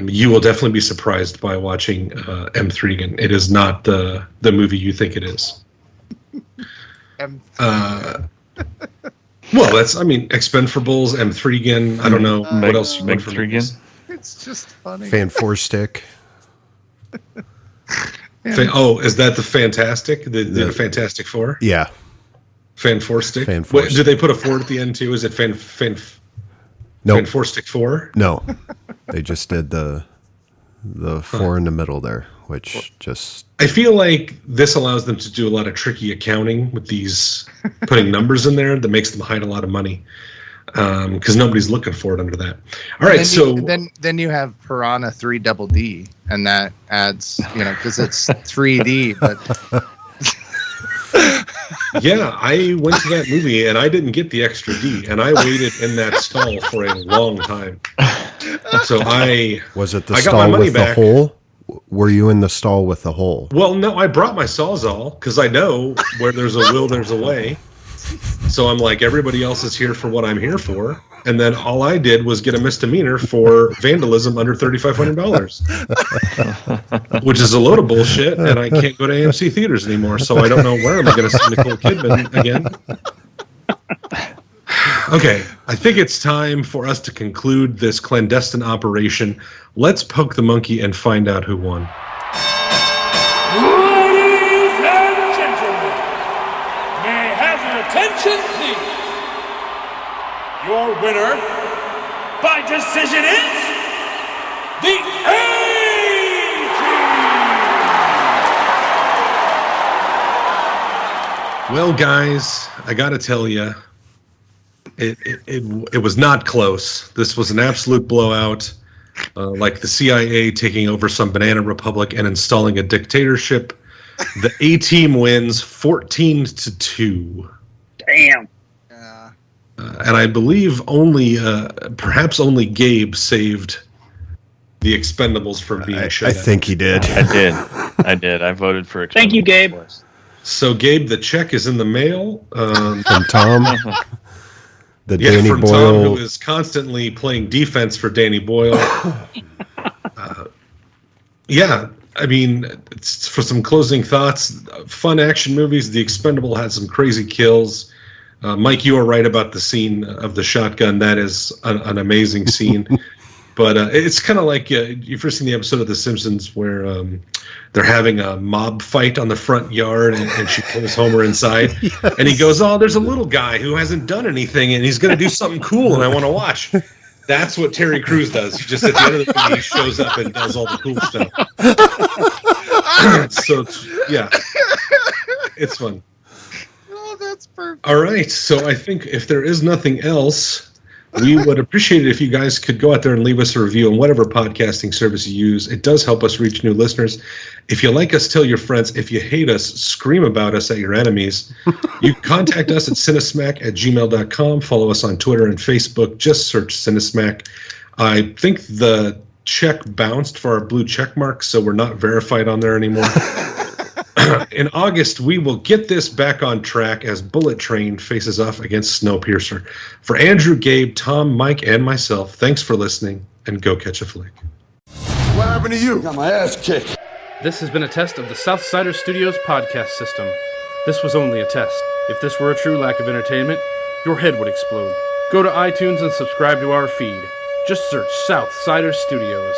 you will definitely be surprised by watching M3gan. It is not the movie you think it is. Well, Expendables, M3gan. I don't know what else you want from M3gan. It's just funny. Fan 4 stick. Is that the Fantastic? The Fantastic Four? Yeah. Fan 4 stick? Fan 4 Did they put a 4 at the end too? Is it Fan Nope. 4 stick 4? No. They just did the 4 in the middle there, which just... I feel like this allows them to do a lot of tricky accounting with these putting numbers in there that makes them hide a lot of money, because nobody's looking for it under that. All right, then you have Piranha 3 Double D, and that adds, because it's 3D, but yeah, I went to that movie and I didn't get the extra D, and I waited in that stall for a long time. So was it the I got my stall money with back. the hole? Were you in the stall with the hole? Well, no, I brought my Sawzall because I know where there's a will, there's a way. So I'm like, everybody else is here for what I'm here for. And then all I did was get a misdemeanor for vandalism under $3,500, which is a load of bullshit. And I can't go to AMC theaters anymore. So I don't know where I'm going to see Nicole Kidman again. Okay, I think it's time for us to conclude this clandestine operation. Let's poke the monkey and find out who won. Ladies and gentlemen, may I have your attention, please? Your winner by decision is the A-Team! 4 Well, guys, I got to tell you, it was not close. This was an absolute blowout, like the CIA taking over some banana republic and installing a dictatorship. The A-Team wins 14-2. Damn. Yeah. And I believe perhaps only Gabe saved the Expendables from being shut I down. think he did. I did. I voted for Expendables. Thank you, Gabe. So, Gabe, the check is in the mail. From Tom. The Yeah, Danny from Boyle. Tom, who is constantly playing defense for Danny Boyle. Yeah, I mean, it's, for some closing thoughts, fun action movies. The Expendable had some crazy kills. Mike, you are right about the scene of the shotgun. That is an amazing scene. But it's kind of like you've ever seen the episode of The Simpsons where they're having a mob fight on the front yard and she pulls Homer inside. Yes. And he goes, oh, there's a little guy who hasn't done anything and he's going to do something cool and I want to watch. That's what Terry Crews does. He just at the end of the movie, he shows up and does all the cool stuff. So, yeah, it's fun. Oh, that's perfect. All right. So I think if there is nothing else, we would appreciate it if you guys could go out there and leave us a review on whatever podcasting service you use. It does help us reach new listeners. If you like us, tell your friends. If you hate us, scream about us at your enemies. You can contact us at cinesmack@gmail.com. Follow us on Twitter and Facebook. Just search Cinesmack. I think the check bounced for our blue check mark, so we're not verified on there anymore. In August, we will get this back on track as Bullet Train faces off against Snowpiercer. For Andrew, Gabe, Tom, Mike, and myself, thanks for listening, and go catch a flick. What happened to you? Got my ass kicked. This has been a test of the Southsider Studios podcast system. This was only a test. If this were a true lack of entertainment, your head would explode. Go to iTunes and subscribe to our feed. Just search Southsider Studios.